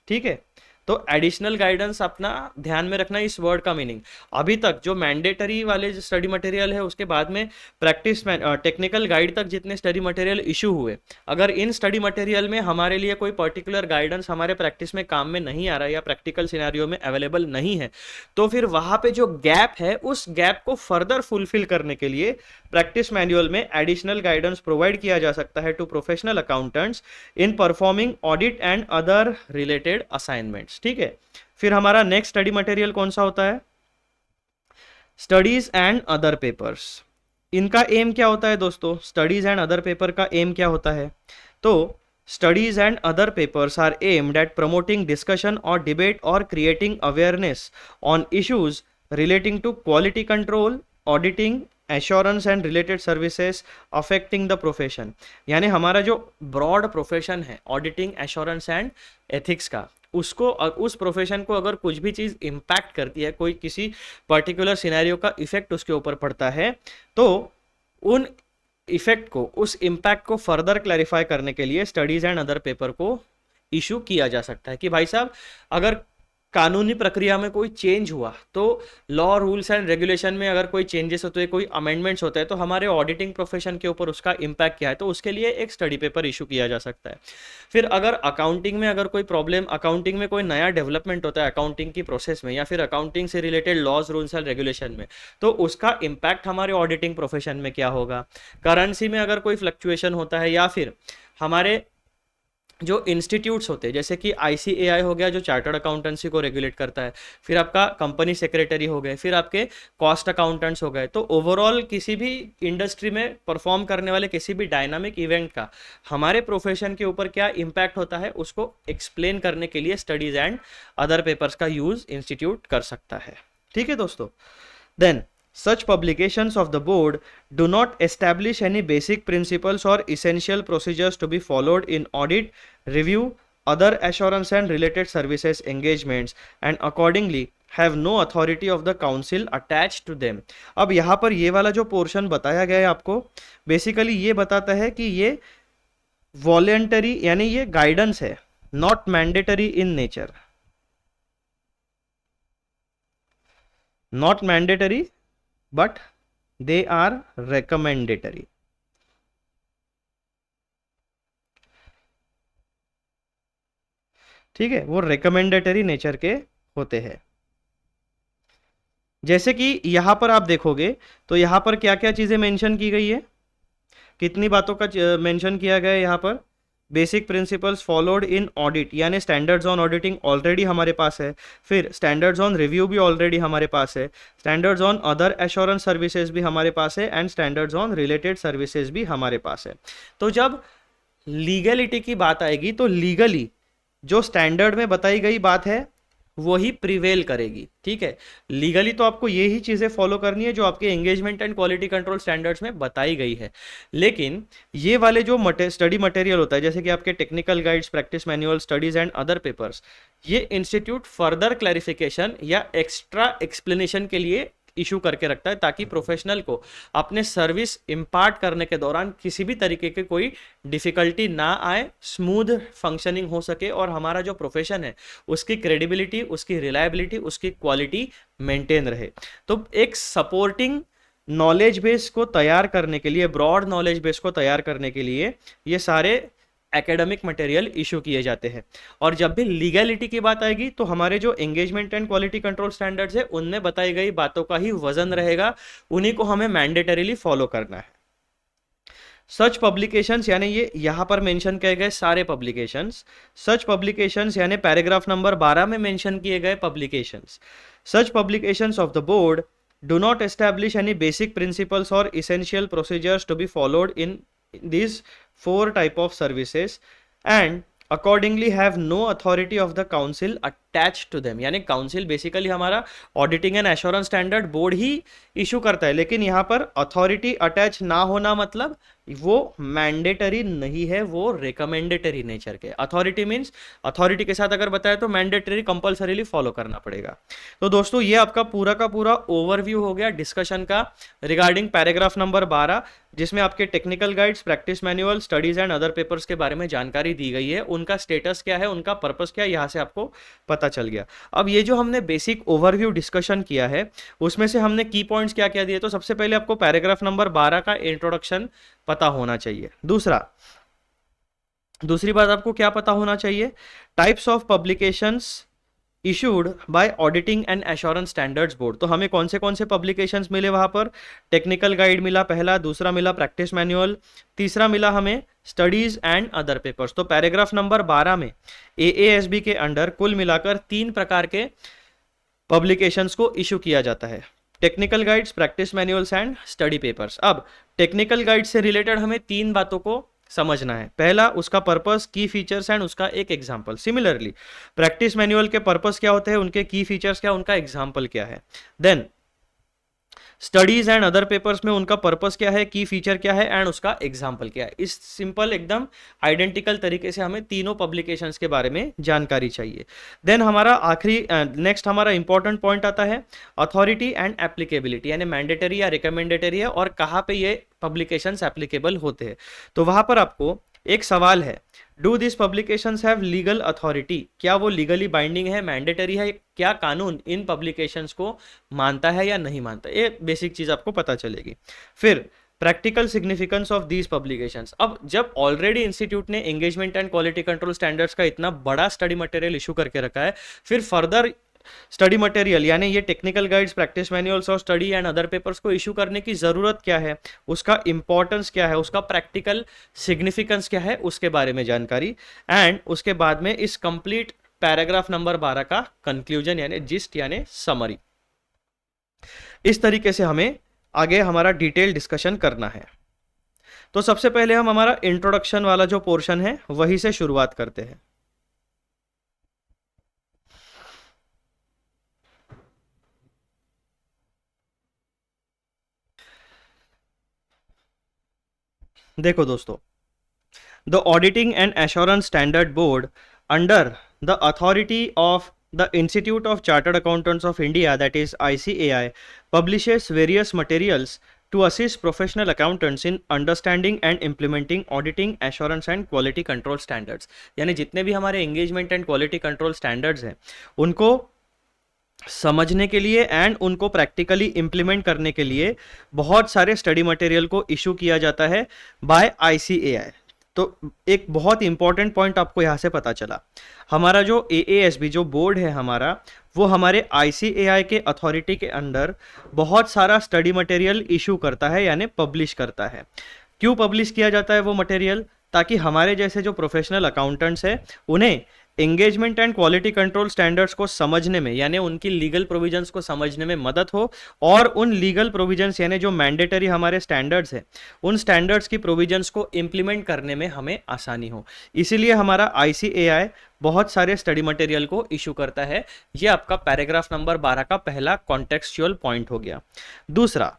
A: ठीक है, तो एडिशनल गाइडेंस अपना ध्यान में रखना इस वर्ड का मीनिंग। अभी तक जो मैंडेटरी वाले स्टडी मटेरियल है, उसके बाद में प्रैक्टिस टेक्निकल गाइड तक जितने स्टडी मटेरियल इशू हुए, अगर इन स्टडी मटेरियल में हमारे लिए कोई पर्टिकुलर गाइडेंस हमारे प्रैक्टिस में काम में नहीं आ रहा है या प्रैक्टिकल सिनेरियो में अवेलेबल नहीं है, तो फिर वहाँ पे जो गैप है, उस गैप को फर्दर फुलफिल करने के लिए प्रैक्टिस मैनुअल में एडिशनल गाइडेंस प्रोवाइड किया जा सकता है to professional accountants in performing audit and other related assignments. ठीक है, फिर हमारा नेक्स्ट स्टडी मटेरियल कौन सा होता है? Studies and other papers. इनका एम क्या होता है दोस्तों? स्टडीज एंड अदर पेपर का एम क्या होता है? तो studies and other papers are aimed at promoting discussion और डिबेट और creating awareness on issues relating to quality control, auditing, assurance and related services affecting the profession. यानी हमारा जो ब्रॉड प्रोफेशन है ऑडिटिंग, एश्योरेंस एंड एथिक्स का, उसको उस profession को अगर कुछ भी चीज़ इम्पैक्ट करती है, कोई किसी पर्टिकुलर सिनेरियो का इफेक्ट उसके ऊपर पड़ता है, तो उन इफेक्ट को, उस इम्पैक्ट को फर्दर क्लैरिफाई करने के लिए स्टडीज एंड अदर पेपर को इशू किया जा सकता है कि भाई साहब, अगर कानूनी प्रक्रिया में कोई चेंज हुआ, तो लॉ, रूल्स एंड रेगुलेशन में अगर कोई चेंजेस होते हैं, कोई अमेंडमेंट्स होते हैं, तो हमारे ऑडिटिंग प्रोफेशन के ऊपर उसका इम्पैक्ट क्या है, तो उसके लिए एक स्टडी पेपर इशू किया जा सकता है। फिर अगर अकाउंटिंग में अगर कोई प्रॉब्लम, अकाउंटिंग में कोई नया डेवलपमेंट होता है अकाउंटिंग की प्रोसेस में, या फिर अकाउंटिंग से related laws, rules and regulation में, तो उसका इम्पैक्ट हमारे ऑडिटिंग प्रोफेशन में क्या होगा। करेंसी में अगर कोई फ्लक्चुएशन होता है, या फिर हमारे जो इंस्टीट्यूट्स होते हैं, जैसे कि ICAI हो गया जो चार्टर्ड अकाउंटेंसी को रेगुलेट करता है, फिर आपका कंपनी सेक्रेटरी हो गए, फिर आपके कॉस्ट अकाउंटेंट्स हो गए, तो ओवरऑल किसी भी इंडस्ट्री में परफॉर्म करने वाले किसी भी डायनामिक इवेंट का हमारे प्रोफेशन के ऊपर क्या इम्पैक्ट होता है, उसको एक्सप्लेन करने के लिए स्टडीज एंड अदर पेपर्स का यूज इंस्टीट्यूट कर सकता है। ठीक है दोस्तों। Then such publications of the board do not establish any basic principles or essential procedures to be followed in audit, review, other assurance and related services engagements, and accordingly have no authority of the council attached to them। अब यहाँ पर ये वाला जो portion बताया गया है आपको, बेसिकली ये बताता है कि ये वॉलेंटरी, यानी ये गाइडेंस है, not mandatory in nature, not mandatory but they are recommendatory। ठीक है, वो recommendatory नेचर के होते हैं। जैसे कि यहां पर आप देखोगे तो यहां पर क्या क्या चीजें मेंशन की गई है, कितनी बातों का मेंशन किया गया है यहाँ पर? Basic principles followed in audit यानी स्टैंडर्ड्स ऑन ऑडिटिंग ऑलरेडी हमारे पास है, फिर स्टैंडर्ड्स ऑन रिव्यू भी ऑलरेडी हमारे पास है, standards on other assurance services भी हमारे पास है, and standards on related services भी हमारे पास है। तो जब लीगलिटी की बात आएगी तो लीगली जो स्टैंडर्ड में बताई गई बात है वही प्रिवेल करेगी, ठीक है। लीगली तो आपको यही चीजें फॉलो करनी है जो आपके engagement and quality control standards में बताई गई है, लेकिन ये वाले जो स्टडी मटेरियल होता है जैसे कि आपके technical guides, practice manual, studies and other papers, ये इंस्टीट्यूट फर्दर क्लैरिफिकेशन या एक्स्ट्रा एक्सप्लेनेशन के लिए इशू करके रखता है ताकि प्रोफेशनल को अपने सर्विस इम्पार्ट करने के दौरान किसी भी तरीके के कोई डिफिकल्टी ना आए, स्मूथ फंक्शनिंग हो सके और हमारा जो प्रोफेशन है उसकी क्रेडिबिलिटी, उसकी रिलायबिलिटी, उसकी क्वालिटी मेंटेन रहे। तो एक सपोर्टिंग नॉलेज बेस को तैयार करने के लिए, ब्रॉड नॉलेज बेस को तैयार करने के लिए ये सारे एकेडमिक मटेरियल इशू किए जाते हैं। और जब भी लीगलिटी की बात आएगी तो हमारे जो engagement and quality control standards है उनमें बताई गई बातों का ही वजन रहेगा, उन्हीं को हमें मैंडेटरीली फॉलो करना है। सच पब्लिकेशंस यानी ये यहां पर मेंशन किए गए सारे पब्लिकेशंस, सच पब्लिकेशंस यानी पैराग्राफ नंबर 12 में मेंशन किए गए publications, such publications of the board do not establish any basic principles or essential procedures to be followed in these 4 type of services and accordingly have no authority of the council attached to them। यानी council basically हमारा auditing and assurance standard board he issue करता है, लेकिन यहाँ पर authority attach ना होना मतलब वो मैंडेटरी नहीं है, वो रिकमेंडेटरी नेचर के। अथॉरिटी मींस अथॉरिटी के साथ अगर बताया तो मैंडेटरी कंपल्सरीली फॉलो करना पड़ेगा। तो दोस्तों ये आपका पूरा का पूरा ओवरव्यू हो गया डिस्कशन का रिगार्डिंग पैराग्राफ नंबर 12, जिसमें आपके technical guides, practice manual, studies and other papers के बारे में जानकारी दी गई है, उनका स्टेटस क्या है, उनका पर्पस क्या है, यहाँ से आपको पता चल गया। अब ये जो हमने बेसिक ओवरव्यू डिस्कशन किया है उसमें से हमने की पॉइंट्स क्या क्या दिए, तो सबसे पहले आपको पैराग्राफ नंबर 12 का इंट्रोडक्शन पता होना चाहिए। दूसरी बात आपको क्या पता होना चाहिए, types of publications issued by auditing and assurance standards board. तो हमें कौन से पब्लिकेशंस मिले वहां पर, टेक्निकल गाइड मिला पहला, दूसरा मिला प्रैक्टिस मैनुअल, तीसरा मिला हमें स्टडीज एंड अदर पेपर्स। तो पैराग्राफ नंबर 12 में एएएसबी के अंडर कुल मिलाकर 3 प्रकार के पब्लिकेशंस को इशू किया जाता है, technical guides, practice manuals and study papers. अब टेक्निकल गाइड से रिलेटेड हमें 3 बातों को समझना है, पहला उसका पर्पस, की फीचर्स एंड उसका एक एग्जांपल। सिमिलरली प्रैक्टिस मैनुअल के पर्पस क्या होते हैं, उनके की फीचर्स क्या, उनका एग्जांपल क्या है। Then studies and other papers में उनका पर्पस क्या है, की फीचर क्या है एंड उसका एग्जांपल क्या है। इस सिंपल एकदम आइडेंटिकल तरीके से हमें तीनों पब्लिकेशंस के बारे में जानकारी चाहिए। देन हमारा आखिरी नेक्स्ट हमारा इंपॉर्टेंट पॉइंट आता है अथॉरिटी एंड एप्लीकेबिलिटी, यानी मैंडेटरी या रिकमेंडेटरी है और कहाँ पे ये पब्लिकेशंस एप्लीकेबल होते हैं। तो वहां पर आपको एक सवाल है, do this publications have legal authority, क्या वो लीगली बाइंडिंग है, मैंडेटरी है, क्या कानून इन पब्लिकेशंस को मानता है या नहीं मानता, ये बेसिक चीज आपको पता चलेगी। फिर practical significance of these publications. अब जब ऑलरेडी इंस्टीट्यूट ने engagement and quality control standards का इतना बड़ा स्टडी मटेरियल इशू करके रखा है, फिर फर्दर स्टडी मटेरियल यानी ये टेक्निकल गाइड्स, प्रैक्टिस मैनुअल्स और स्टडी एंड अदर पेपर्स को इशू करने की जरूरत क्या है, उसका इंपॉर्टेंस क्या है, उसका प्रैक्टिकल सिग्निफिकेंस क्या है, उसके बारे में जानकारी। एंड उसके बाद में इस कंप्लीट पैराग्राफ नंबर 12 का कंक्लूजन यानी जिस्ट यानी समरी। इस तरीके से हमें आगे हमारा डिटेल डिस्कशन करना है। तो सबसे पहले हम हमारा इंट्रोडक्शन वाला जो पोर्शन है वही से शुरुआत करते हैं। देखो दोस्तों, the auditing and assurance standard board under the authority of the Institute of Chartered Accountants of India, that is ICAI, publishes various materials to assist professional accountants in understanding and implementing auditing, assurance and quality control standards। यानी जितने भी हमारे engagement and quality control standards हैं उनको समझने के लिए and उनको प्रैक्टिकली इंप्लीमेंट करने के लिए बहुत सारे स्टडी मटेरियल को इशू किया जाता है बाय ICAI। तो एक बहुत इंपॉर्टेंट पॉइंट आपको यहाँ से पता चला, हमारा जो AASB जो बोर्ड है हमारा, वो हमारे ICAI के अथॉरिटी के अंडर बहुत सारा स्टडी मटेरियल इशू करता है यानी पब्लिश करता है। क्यों पब्लिश किया जाता है वो मटेरियल, ताकि हमारे जैसे जो प्रोफेशनल अकाउंटेंट्स हैं उन्हें engagement and quality control standards को समझने में, यानी उनकी लीगल प्रोविजंस को समझने में मदद हो, और उन लीगल प्रोविजंस यानी जो मैंडेटरी हमारे स्टैंडर्ड्स हैं उन स्टैंडर्ड्स की प्रोविजंस को इम्प्लीमेंट करने में हमें आसानी हो। इसीलिए हमारा ICAI बहुत सारे स्टडी मटेरियल को इशू करता है। ये आपका पैराग्राफ नंबर 12 का पहला कॉन्टेक्सचुअल पॉइंट हो गया। दूसरा,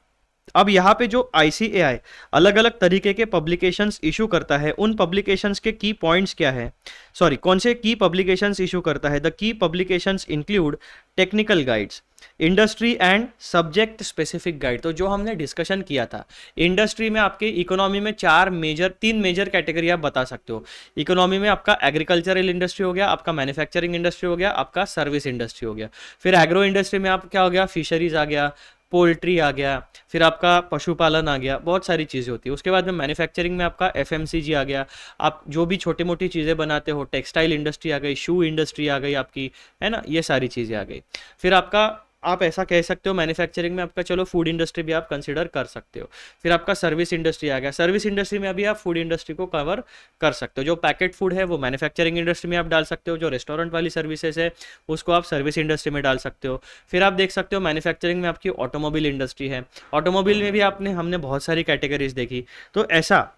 A: अब यहाँ पे जो ICAI अलग अलग तरीके के पब्लिकेशंस इशू करता है, उन पब्लिकेशंस के की पॉइंट्स क्या है, सॉरी कौन से की पब्लिकेशंस इशू करता है। The key publications include technical guides, industry and subject specific guide. तो जो हमने डिस्कशन किया था, इंडस्ट्री में आपके इकोनॉमी में तीन मेजर कैटेगरी आप बता सकते हो। इकोनॉमी में आपका एग्रीकल्चरल इंडस्ट्री हो गया, आपका मैन्युफैक्चरिंग इंडस्ट्री हो गया, आपका सर्विस इंडस्ट्री हो गया। फिर एग्रो इंडस्ट्री में आप क्या हो गया, फिशरीज आ गया, पोल्ट्री आ गया, फिर आपका पशुपालन आ गया, बहुत सारी चीज़ें होती है। उसके बाद में मैन्युफैक्चरिंग में आपका FMCG आ गया, आप जो भी छोटी मोटी चीज़ें बनाते हो, टेक्सटाइल इंडस्ट्री आ गई, शू इंडस्ट्री आ गई आपकी, है ना, ये सारी चीज़ें आ गई। फिर आपका, आप ऐसा कह सकते हो मैन्युफैक्चरिंग में आपका, चलो फूड इंडस्ट्री भी आप कंसिडर कर सकते हो। फिर आपका सर्विस इंडस्ट्री आ गया, सर्विस इंडस्ट्री में अभी आप फूड इंडस्ट्री को कवर कर सकते हो। जो पैकेट फूड है वो मैन्युफैक्चरिंग इंडस्ट्री में आप डाल सकते हो, जो रेस्टोरेंट वाली सर्विसेज है उसको आप सर्विस इंडस्ट्री में डाल सकते हो। फिर आप देख सकते हो मैन्युफैक्चरिंग में आपकी ऑटोमोबाइल इंडस्ट्री है, ऑटोमोबाइल में भी हमने बहुत सारी कैटेगरीज देखी। तो ऐसा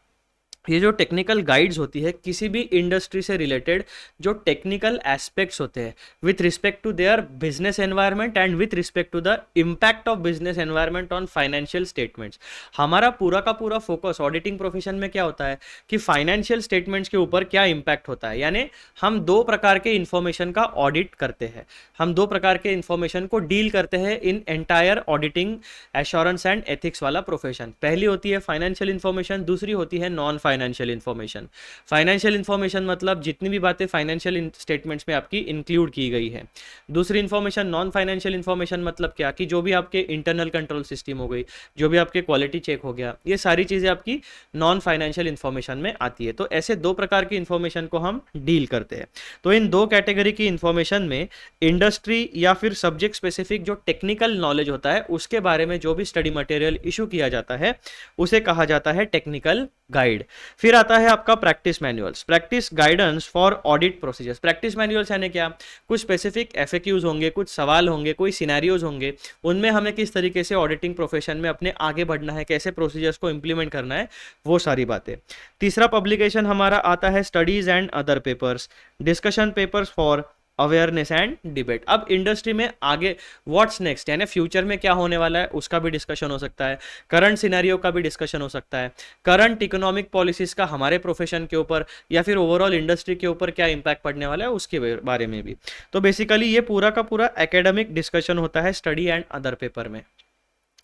A: ये जो टेक्निकल गाइड्स होती है किसी भी इंडस्ट्री से रिलेटेड, जो टेक्निकल एस्पेक्ट्स होते हैं with respect to their business environment and with respect to the impact of business environment on financial statements. हमारा पूरा का पूरा फोकस ऑडिटिंग प्रोफेशन में क्या होता है कि फाइनेंशियल स्टेटमेंट्स के ऊपर क्या इम्पैक्ट होता है, यानी हम दो प्रकार के इंफॉर्मेशन का ऑडिट करते हैं, हम दो प्रकार के इंफॉर्मेशन को डील करते हैं in entire auditing assurance and ethics वाला प्रोफेशन। पहली होती है फाइनेंशियल इंफॉर्मेशन, दूसरी होती है non financial information. Financial information मतलब जितनी भी बातें फाइनेंशियल स्टेटमेंट्स में आपकी इंक्लूड की गई है। दूसरी इंफॉर्मेशन नॉन फाइनेंशियल इंफॉर्मेशन मतलब क्या, कि जो भी आपके इंटरनल कंट्रोल सिस्टम हो गई, जो भी आपके क्वालिटी चेक हो गया, ये सारी चीजें आपकी नॉन फाइनेंशियल इंफॉर्मेशन में आती है। तो ऐसे दो प्रकार की इंफॉर्मेशन को हम डील करते हैं। तो इन दो कैटेगरी की इंफॉर्मेशन में इंडस्ट्री या फिर सब्जेक्ट स्पेसिफिक जो टेक्निकल नॉलेज होता है उसके बारे में जो भी स्टडी मटेरियल इशू किया जाता है उसे कहा जाता है टेक्निकल गाइड। फिर आता है आपका practice manuals, practice guidance for audit procedures. Practice manuals यानी क्या, कुछ स्पेसिफिक FAQs होंगे, कुछ सवाल होंगे, कोई सिनेरियोज होंगे, उनमें हमें किस तरीके से ऑडिटिंग प्रोफेशन में अपने आगे बढ़ना है, कैसे प्रोसीजर्स को इंप्लीमेंट करना है, वो सारी बातें। तीसरा पब्लिकेशन हमारा आता है studies and other papers, discussion papers for awareness and debate. अब इंडस्ट्री में आगे व्हाट्स नेक्स्ट, यानी फ्यूचर में क्या होने वाला है उसका भी डिस्कशन हो सकता है, करंट सिनेरियो का भी डिस्कशन हो सकता है, करंट इकोनॉमिक पॉलिसीज का हमारे प्रोफेशन के ऊपर या फिर ओवरऑल इंडस्ट्री के ऊपर क्या इंपैक्ट पड़ने वाला है उसके बारे में भी। तो बेसिकली ये पूरा का पूरा एकेडमिक डिस्कशन होता है स्टडी एंड अदर पेपर में।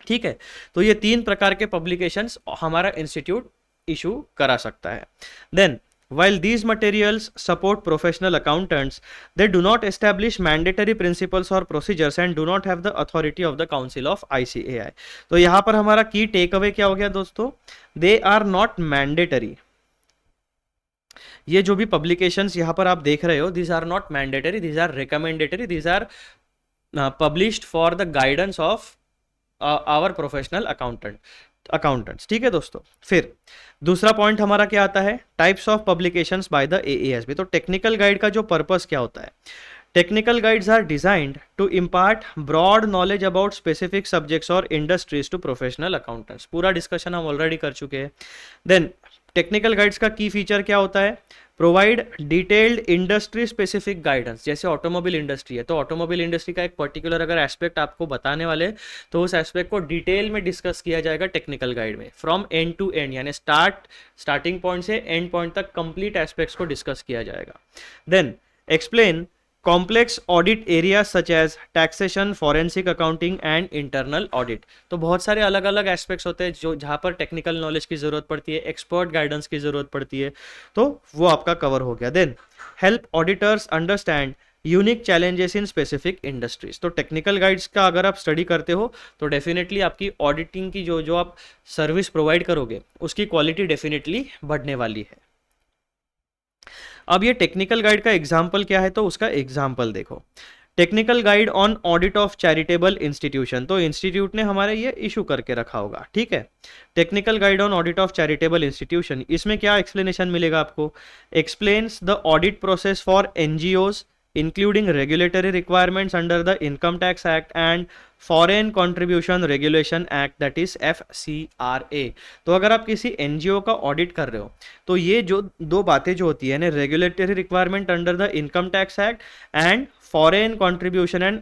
A: ठीक है, तो ये तीन प्रकार के पब्लिकेशंस हमारा इंस्टीट्यूट इशू करा सकता है। Then while these materials support professional accountants, they do not establish mandatory principles or procedures and do not have the authority of the council of ICAI। तो यहां पर हमारा की टेक अवे क्या हो गया दोस्तों, they are not mandatory। ये जो भी publications यहां पर आप देख रहे हो, these are not mandatory, these are recommendatory, these are published for the guidance of our professional accountants. ठीक है दोस्तों। फिर दूसरा पॉइंट हमारा क्या आता है, types of publications by the AASB। तो टेक्निकल गाइड का जो पर्पस क्या होता है, technical guides are designed to impart broad knowledge about specific subjects और इंडस्ट्रीज टू प्रोफेशनल अकाउंटेंट्स। पूरा डिस्कशन हम ऑलरेडी कर चुके हैं। देन टेक्निकल गाइड्स का की फीचर क्या होता है, provide detailed industry specific guidance. जैसे ऑटोमोबाइल इंडस्ट्री है तो ऑटोमोबाइल इंडस्ट्री का एक पर्टिकुलर अगर एस्पेक्ट आपको बताने वाले तो उस एस्पेक्ट को डिटेल में डिस्कस किया जाएगा टेक्निकल गाइड में, फ्रॉम एंड टू एंड, यानी स्टार्टिंग पॉइंट से एंड पॉइंट तक कंप्लीट एस्पेक्ट्स को डिस्कस किया जाएगा। Then explain complex audit area such as taxation, forensic accounting and internal audit. तो बहुत सारे अलग अलग एस्पेक्ट्स होते हैं जो जहाँ पर टेक्निकल नॉलेज की जरूरत पड़ती है, एक्सपर्ट गाइडेंस की जरूरत पड़ती है, तो वो आपका कवर हो गया। Then help auditors understand unique challenges in specific industries. तो टेक्निकल गाइड्स का अगर आप स्टडी करते हो तो डेफिनेटली आपकी ऑडिटिंग की जो आप सर्विस प्रोवाइड करोगे उसकी क्वालिटी डेफिनेटली बढ़ने वाली है। अब ये टेक्निकल गाइड का एग्जाम्पल क्या है, तो उसका एग्जाम्पल देखो। Technical guide on audit of charitable institution, तो इंस्टीट्यूट ने हमारे ये इशू करके रखा होगा, ठीक है। Technical guide on audit of charitable institution, इसमें क्या एक्सप्लेनेशन मिलेगा आपको? Explains the audit process for NGOs including regulatory requirements under the income tax act and foreign contribution regulation act, that is FCRA। तो अगर आप किसी एनजीओ का audit कर रहे हो तो ये जो दो बातें जो होती है ना, regulatory requirement under the income tax act and foreign contribution and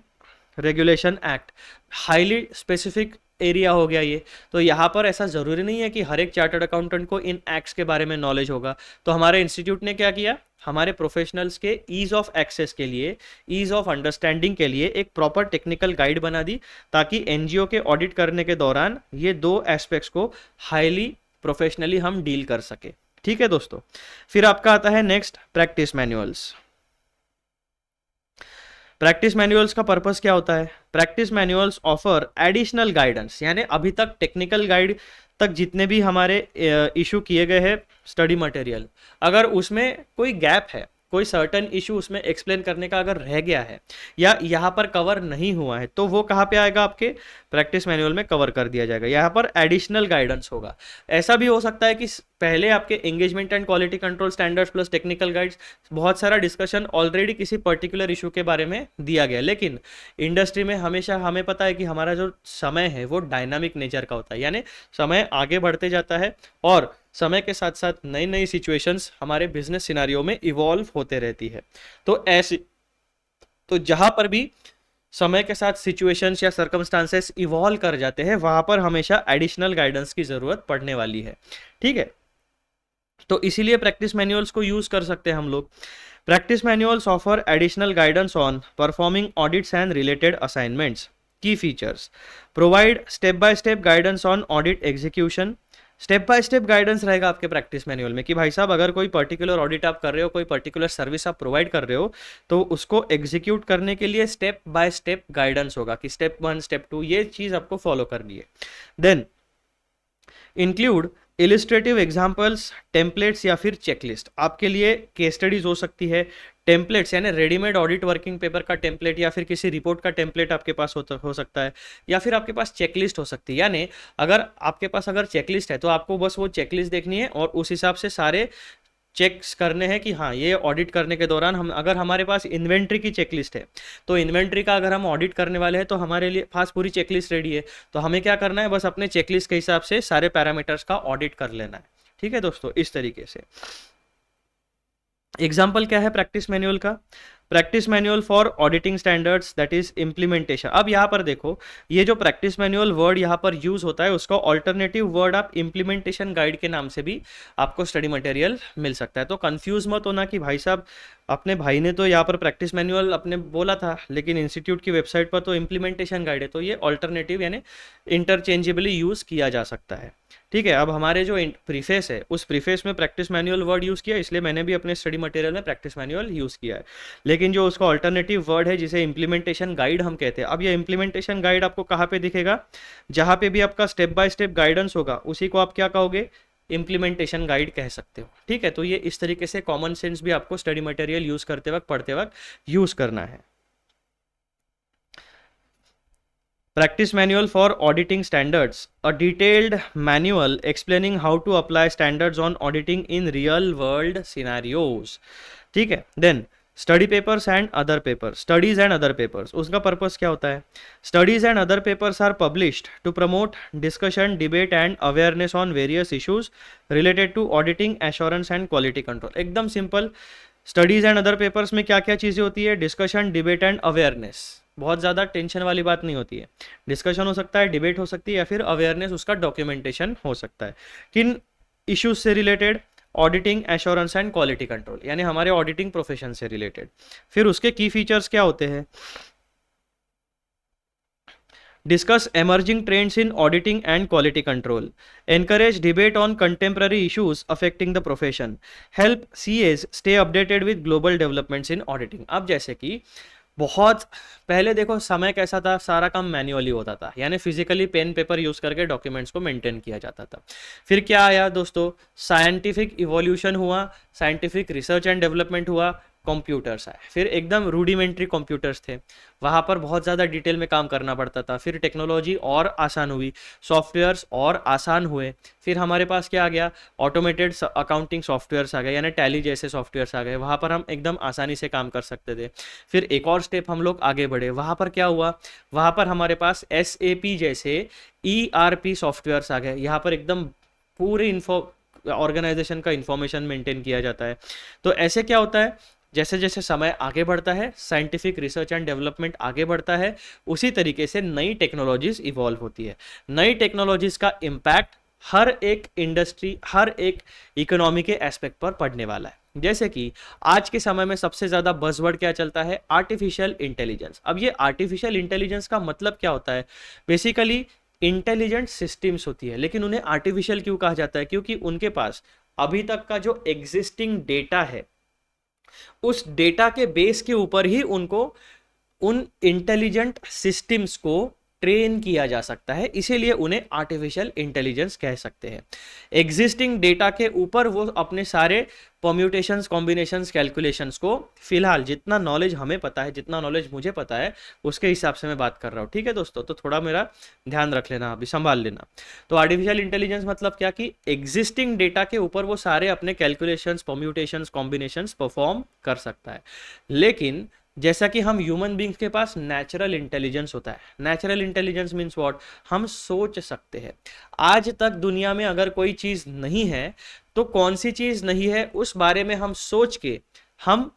A: regulation act, highly specific area हो गया ये। तो यहाँ पर ऐसा ज़रूरी नहीं है कि हर एक चार्टर्ड अकाउंटेंट को इन एक्ट्स के बारे में नॉलेज होगा। तो हमारे इंस्टीट्यूट ने क्या किया, हमारे प्रोफेशनल्स के ईज ऑफ एक्सेस के लिए, ईज ऑफ अंडरस्टैंडिंग के लिए एक प्रॉपर टेक्निकल गाइड बना दी, ताकि एनजीओ के ऑडिट करने के दौरान ये दो एस्पेक्ट्स को हाईली प्रोफेशनली हम डील कर सके, ठीक है दोस्तों। फिर आपका आता है next, practice manuals. Practice manuals का पर्पस क्या होता है? Practice manuals offer additional guidance, यानी अभी तक टेक्निकल गाइड तक जितने भी हमारे इशू किए गए हैं स्टडी मटेरियल, अगर उसमें कोई गैप है, कोई सर्टन इशू उसमें एक्सप्लेन करने का अगर रह गया है या यहाँ पर कवर नहीं हुआ है, तो वो कहाँ पे आएगा? आपके प्रैक्टिस मैनुअल में कवर कर दिया जाएगा। यहाँ पर एडिशनल गाइडेंस होगा। ऐसा भी हो सकता है कि पहले आपके engagement and quality control standards plus technical guides, बहुत सारा डिस्कशन ऑलरेडी किसी पर्टिकुलर इशू के बारे में दिया गया, लेकिन इंडस्ट्री में हमेशा हमें पता है कि हमारा जो समय है वो डायनामिक नेचर का होता है, यानी समय आगे बढ़ते जाता है और समय के साथ साथ नई नई सिचुएशंस हमारे बिजनेस सिनारियो में इवॉल्व होते रहती है। तो जहां पर भी समय के साथ सिचुएशंस या सर्कमस्टांसेस इवॉल्व कर जाते हैं, वहां पर हमेशा एडिशनल गाइडेंस की जरूरत पड़ने वाली है, ठीक है। तो इसीलिए प्रैक्टिस मैनुअल्स को यूज कर सकते हैं हम लोग। Practice manuals offer additional guidance on performing audits and related assignments. Key features: provide step by step guidance on audit execution. Step by step guidance रहेगा आपके प्रैक्टिस मैनुअल में कि भाई साहब, अगर कोई पर्टिकुलर ऑडिट आप कर रहे हो, कोई पर्टिकुलर सर्विस आप प्रोवाइड कर रहे हो, तो उसको एग्जीक्यूट करने के लिए स्टेप बाय स्टेप गाइडेंस होगा कि स्टेप 1 स्टेप 2 ये चीज आपको फॉलो करनी है। देन इंक्लूड इलिस्ट्रेटिव एग्जाम्पल्स, टेम्पलेट्स या फिर चेकलिस्ट। आपके लिए केस स्टडीज हो सकती है, टेम्पलेट्स यानी रेडीमेड ऑडिट वर्किंग पेपर का टेम्पलेट या फिर किसी रिपोर्ट का टेम्पलेट आपके पास हो सकता है, या फिर आपके पास चेकलिस्ट हो सकती है। यानी अगर आपके पास अगर चेकलिस्ट है तो आपको बस वो चेकलिस्ट देखनी है और उस हिसाब से सारे चेक्स करने हैं कि हाँ, ये ऑडिट करने के दौरान हम, अगर हमारे पास इन्वेंट्री की चेकलिस्ट है तो इन्वेंट्री का अगर हम ऑडिट करने वाले हैं तो हमारे लिए पास पूरी चेकलिस्ट रेडी है, तो हमें क्या करना है, बस अपने चेकलिस्ट के हिसाब से सारे पैरामीटर्स का ऑडिट कर लेना है, ठीक है दोस्तों। इस तरीके से एग्जाम्पल क्या है प्रैक्टिस मैनुअल का? Practice manual for auditing standards, that is implementation. अब यहाँ पर देखो, ये जो प्रैक्टिस मैनुअल वर्ड यहाँ पर यूज होता है, उसका ऑल्टरनेटिव वर्ड आप इम्प्लीमेंटेशन गाइड के नाम से भी आपको स्टडी मटेरियल मिल सकता है। तो कंफ्यूज मत होना कि भाई साहब, अपने भाई ने तो यहाँ पर प्रैक्टिस मैनुअल अपने बोला था, लेकिन इंस्टीट्यूट की वेबसाइट पर तो इम्प्लीमेंटेशन गाइड है। तो ये ऑल्टरनेटिव यानी इंटरचेंजेबली यूज किया जा सकता है, ठीक है। अब हमारे जो प्रीफेस है, उस प्रीफेस में प्रैक्टिस मैनुअल वर्ड यूज किया, इसलिए मैंने भी अपने स्टडी मटेरियल में प्रैक्टिस मैनुअल यूज किया है। लेकिन जो उसका ऑल्टरनेटिव वर्ड है जिसे इम्प्लीमेंटेशन गाइड हम कहते हैं, अब ये इम्प्लीमेंटेशन गाइड आपको कहाँ पे दिखेगा? जहाँ पे भी आपका स्टेप बाय स्टेप गाइडेंस होगा, उसी को आप क्या कहोगे? इम्प्लीमेंटेशन गाइड कह सकते हो, ठीक है। तो ये इस तरीके से कॉमन सेंस भी आपको स्टडी मटेरियल यूज करते वक्त, पढ़ते वक्त यूज करना है। Practice manual for auditing standards, a detailed manual explaining how to apply standards on auditing in real world scenarios, ठीक है। Then study papers and other paper, studies and other papers, उसका purpose क्या होता है? Studies and other papers are published to promote discussion, debate and awareness on various issues related to auditing, assurance and quality control. एकदम simple. Studies and other papers में क्या क्या चीज़ें होती है? Discussion, debate and awareness. बहुत ज़्यादा tension वाली बात नहीं होती है। डिस्कशन हो सकता है, डिबेट हो सकती है, या फिर अवेयरनेस, उसका डॉक्यूमेंटेशन हो सकता है। किन इश्यूज से related? Auditing, assurance and quality control, यानी हमारे ऑडिटिंग प्रोफेशन से रिलेटेड। फिर उसके की फीचर्स क्या होते हैं? Discuss emerging trends in auditing and quality control, encourage debate on contemporary issues affecting the profession, help CEOs stay updated with global developments in auditing. अब जैसे कि बहुत पहले देखो, समय कैसा था, सारा काम मैन्युअली होता था, यानी फिजिकली पेन पेपर यूज करके डॉक्यूमेंट्स को मेंटेन किया जाता था। फिर क्या आया दोस्तों? साइंटिफिक इवोल्यूशन हुआ, साइंटिफिक रिसर्च एंड डेवलपमेंट हुआ, कंप्यूटर्स आए, फिर एकदम रूडिमेंट्री कंप्यूटर्स थे, वहाँ पर बहुत ज़्यादा डिटेल में काम करना पड़ता था। फिर टेक्नोलॉजी और आसान हुई, सॉफ्टवेयर्स और आसान हुए। फिर हमारे पास क्या आ गया, ऑटोमेटेड अकाउंटिंग सॉफ्टवेयर्स आ गए, यानी टैली जैसे सॉफ्टवेयर्स आ गए, वहाँ पर हम एकदम आसानी से काम कर सकते थे। फिर एक और स्टेप हम लोग आगे बढ़े, वहाँ पर क्या हुआ, वहाँ पर हमारे पास SAP जैसे ERP सॉफ्टवेयर्स आ गए। यहाँ पर एकदम पूरे ऑर्गेनाइजेशन का इंफॉर्मेशन मेंटेन किया जाता है। तो ऐसे क्या होता है, जैसे जैसे समय आगे बढ़ता है, साइंटिफिक रिसर्च एंड डेवलपमेंट आगे बढ़ता है, उसी तरीके से नई टेक्नोलॉजीज इवॉल्व होती है। नई टेक्नोलॉजीज का इम्पैक्ट हर एक इंडस्ट्री, हर एक इकोनॉमी के एस्पेक्ट पर पड़ने वाला है। जैसे कि आज के समय में सबसे ज़्यादा बज़वर्ड क्या चलता है, आर्टिफिशियल इंटेलिजेंस। अब ये आर्टिफिशियल इंटेलिजेंस का मतलब क्या होता है, बेसिकली इंटेलिजेंट सिस्टम्स होती है, लेकिन उन्हें आर्टिफिशियल क्यों कहा जाता है, क्योंकि उनके पास अभी तक का जो एग्जिस्टिंग डेटा है, उस डेटा के बेस के ऊपर ही उनको उन इंटेलिजेंट सिस्टम्स को ट्रेन किया जा सकता है, इसीलिए उन्हें आर्टिफिशियल इंटेलिजेंस कह सकते हैं। एग्जिस्टिंग डेटा के ऊपर वो अपने सारे परम्यूटेशंस, कॉम्बिनेशंस, कैलकुलेशंस को, फिलहाल जितना नॉलेज हमें पता है, जितना नॉलेज मुझे पता है, उसके हिसाब से मैं बात कर रहा हूँ। ठीक है दोस्तों, तो थोड़ा मेरा ध्यान रख लेना, अभी संभाल लेना। तो आर्टिफिशियल इंटेलिजेंस मतलब क्या, कि एग्जिस्टिंग डेटा के ऊपर वो सारे अपने कैलकुलेशंस, परम्यूटेशंस, कॉम्बिनेशंस परफॉर्म कर सकता है। लेकिन जैसा कि हम ह्यूमन बींग्स के पास नेचुरल इंटेलिजेंस होता है। नेचुरल इंटेलिजेंस मीन्स व्हाट, हम सोच सकते हैं। आज तक दुनिया में अगर कोई चीज़ नहीं है तो कौन सी चीज़ नहीं है उस बारे में हम सोच के हम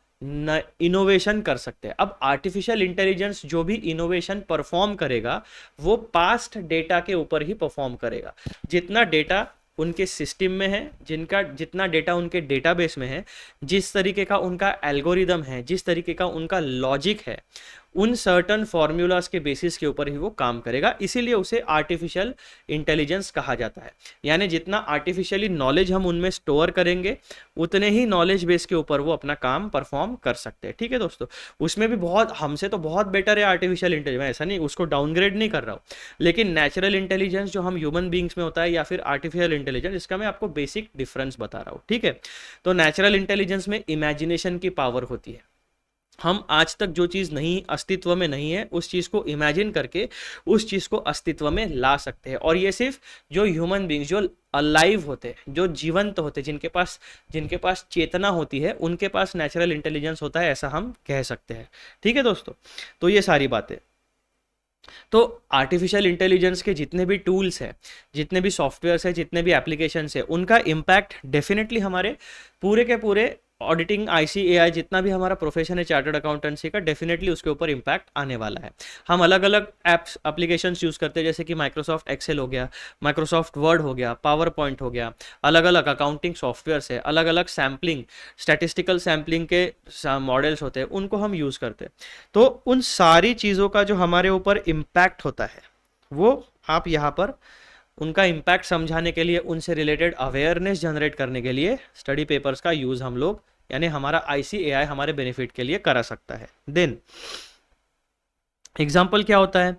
A: इनोवेशन कर सकते हैं। अब आर्टिफिशियल इंटेलिजेंस जो भी इनोवेशन परफॉर्म करेगा वो पास्ट डेटा के ऊपर ही परफॉर्म करेगा। जितना डेटा उनके सिस्टम में है, जितना डेटा उनके डेटाबेस में है, जिस तरीके का उनका एल्गोरिदम है, जिस तरीके का उनका लॉजिक है, उन सर्टन फॉर्मूलाज के बेसिस के ऊपर ही वो काम करेगा। इसीलिए उसे आर्टिफिशियल इंटेलिजेंस कहा जाता है। यानी जितना आर्टिफिशियली नॉलेज हम उनमें स्टोर करेंगे, उतने ही नॉलेज बेस के ऊपर वो अपना काम परफॉर्म कर सकते हैं। ठीक है दोस्तों, उसमें भी बहुत, हमसे तो बहुत बेटर है आर्टिफिशियल इंटेलिजेंस, ऐसा नहीं, उसको डाउनग्रेड नहीं कर रहा हूँ, लेकिन नेचुरल इंटेलिजेंस जो हम ह्यूमन बींग्स में होता है या फिर आर्टिफिशियल इंटेलिजेंस, इसका मैं आपको बेसिक डिफरेंस बता रहा हूँ। ठीक है, तो नेचुरल इंटेलिजेंस में इमेजिनेशन की पावर होती है। हम आज तक जो चीज़ नहीं, अस्तित्व में नहीं है, उस चीज़ को इमेजिन करके उस चीज़ को अस्तित्व में ला सकते हैं। और ये सिर्फ जो ह्यूमन बींग्स, जो अलाइव होते हैं, जो जीवंत होते हैं, जिनके पास चेतना होती है, उनके पास नेचुरल इंटेलिजेंस होता है, ऐसा हम कह सकते हैं। ठीक है दोस्तों, तो ये सारी बातें। तो आर्टिफिशियल इंटेलिजेंस के जितने भी टूल्स हैं, जितने भी सॉफ्टवेयर्स हैं, जितने भी एप्लीकेशंस हैं, उनका इम्पैक्ट डेफिनेटली हमारे पूरे के पूरे ऑडिटिंग, ICAI, जितना भी हमारा प्रोफेशन है चार्टर्ड अकाउंटेंसी का, डेफिनेटली उसके ऊपर इम्पैक्ट आने वाला है। हम अलग अलग एप्स, एप्लीकेशंस यूज़ करते हैं, जैसे कि माइक्रोसॉफ्ट एक्सेल हो गया, माइक्रोसॉफ्ट वर्ड हो गया, पावर पॉइंट हो गया, अलग अलग अकाउंटिंग सॉफ्टवेयर्स है, अलग अलग सैम्पलिंग, स्टैटिस्टिकल सैम्पलिंग के मॉडल्स होते हैं, उनको हम यूज़ करते हैं। तो उन सारी चीज़ों का जो हमारे ऊपर इम्पैक्ट होता है, वो आप यहाँ पर उनका इम्पैक्ट समझाने के लिए, उनसे रिलेटेड अवेयरनेस जनरेट करने के लिए स्टडी पेपर्स का यूज़ हम लोग, यानी हमारा ICAI हमारे बेनिफिट के लिए करा सकता है। देन एग्जाम्पल क्या होता है,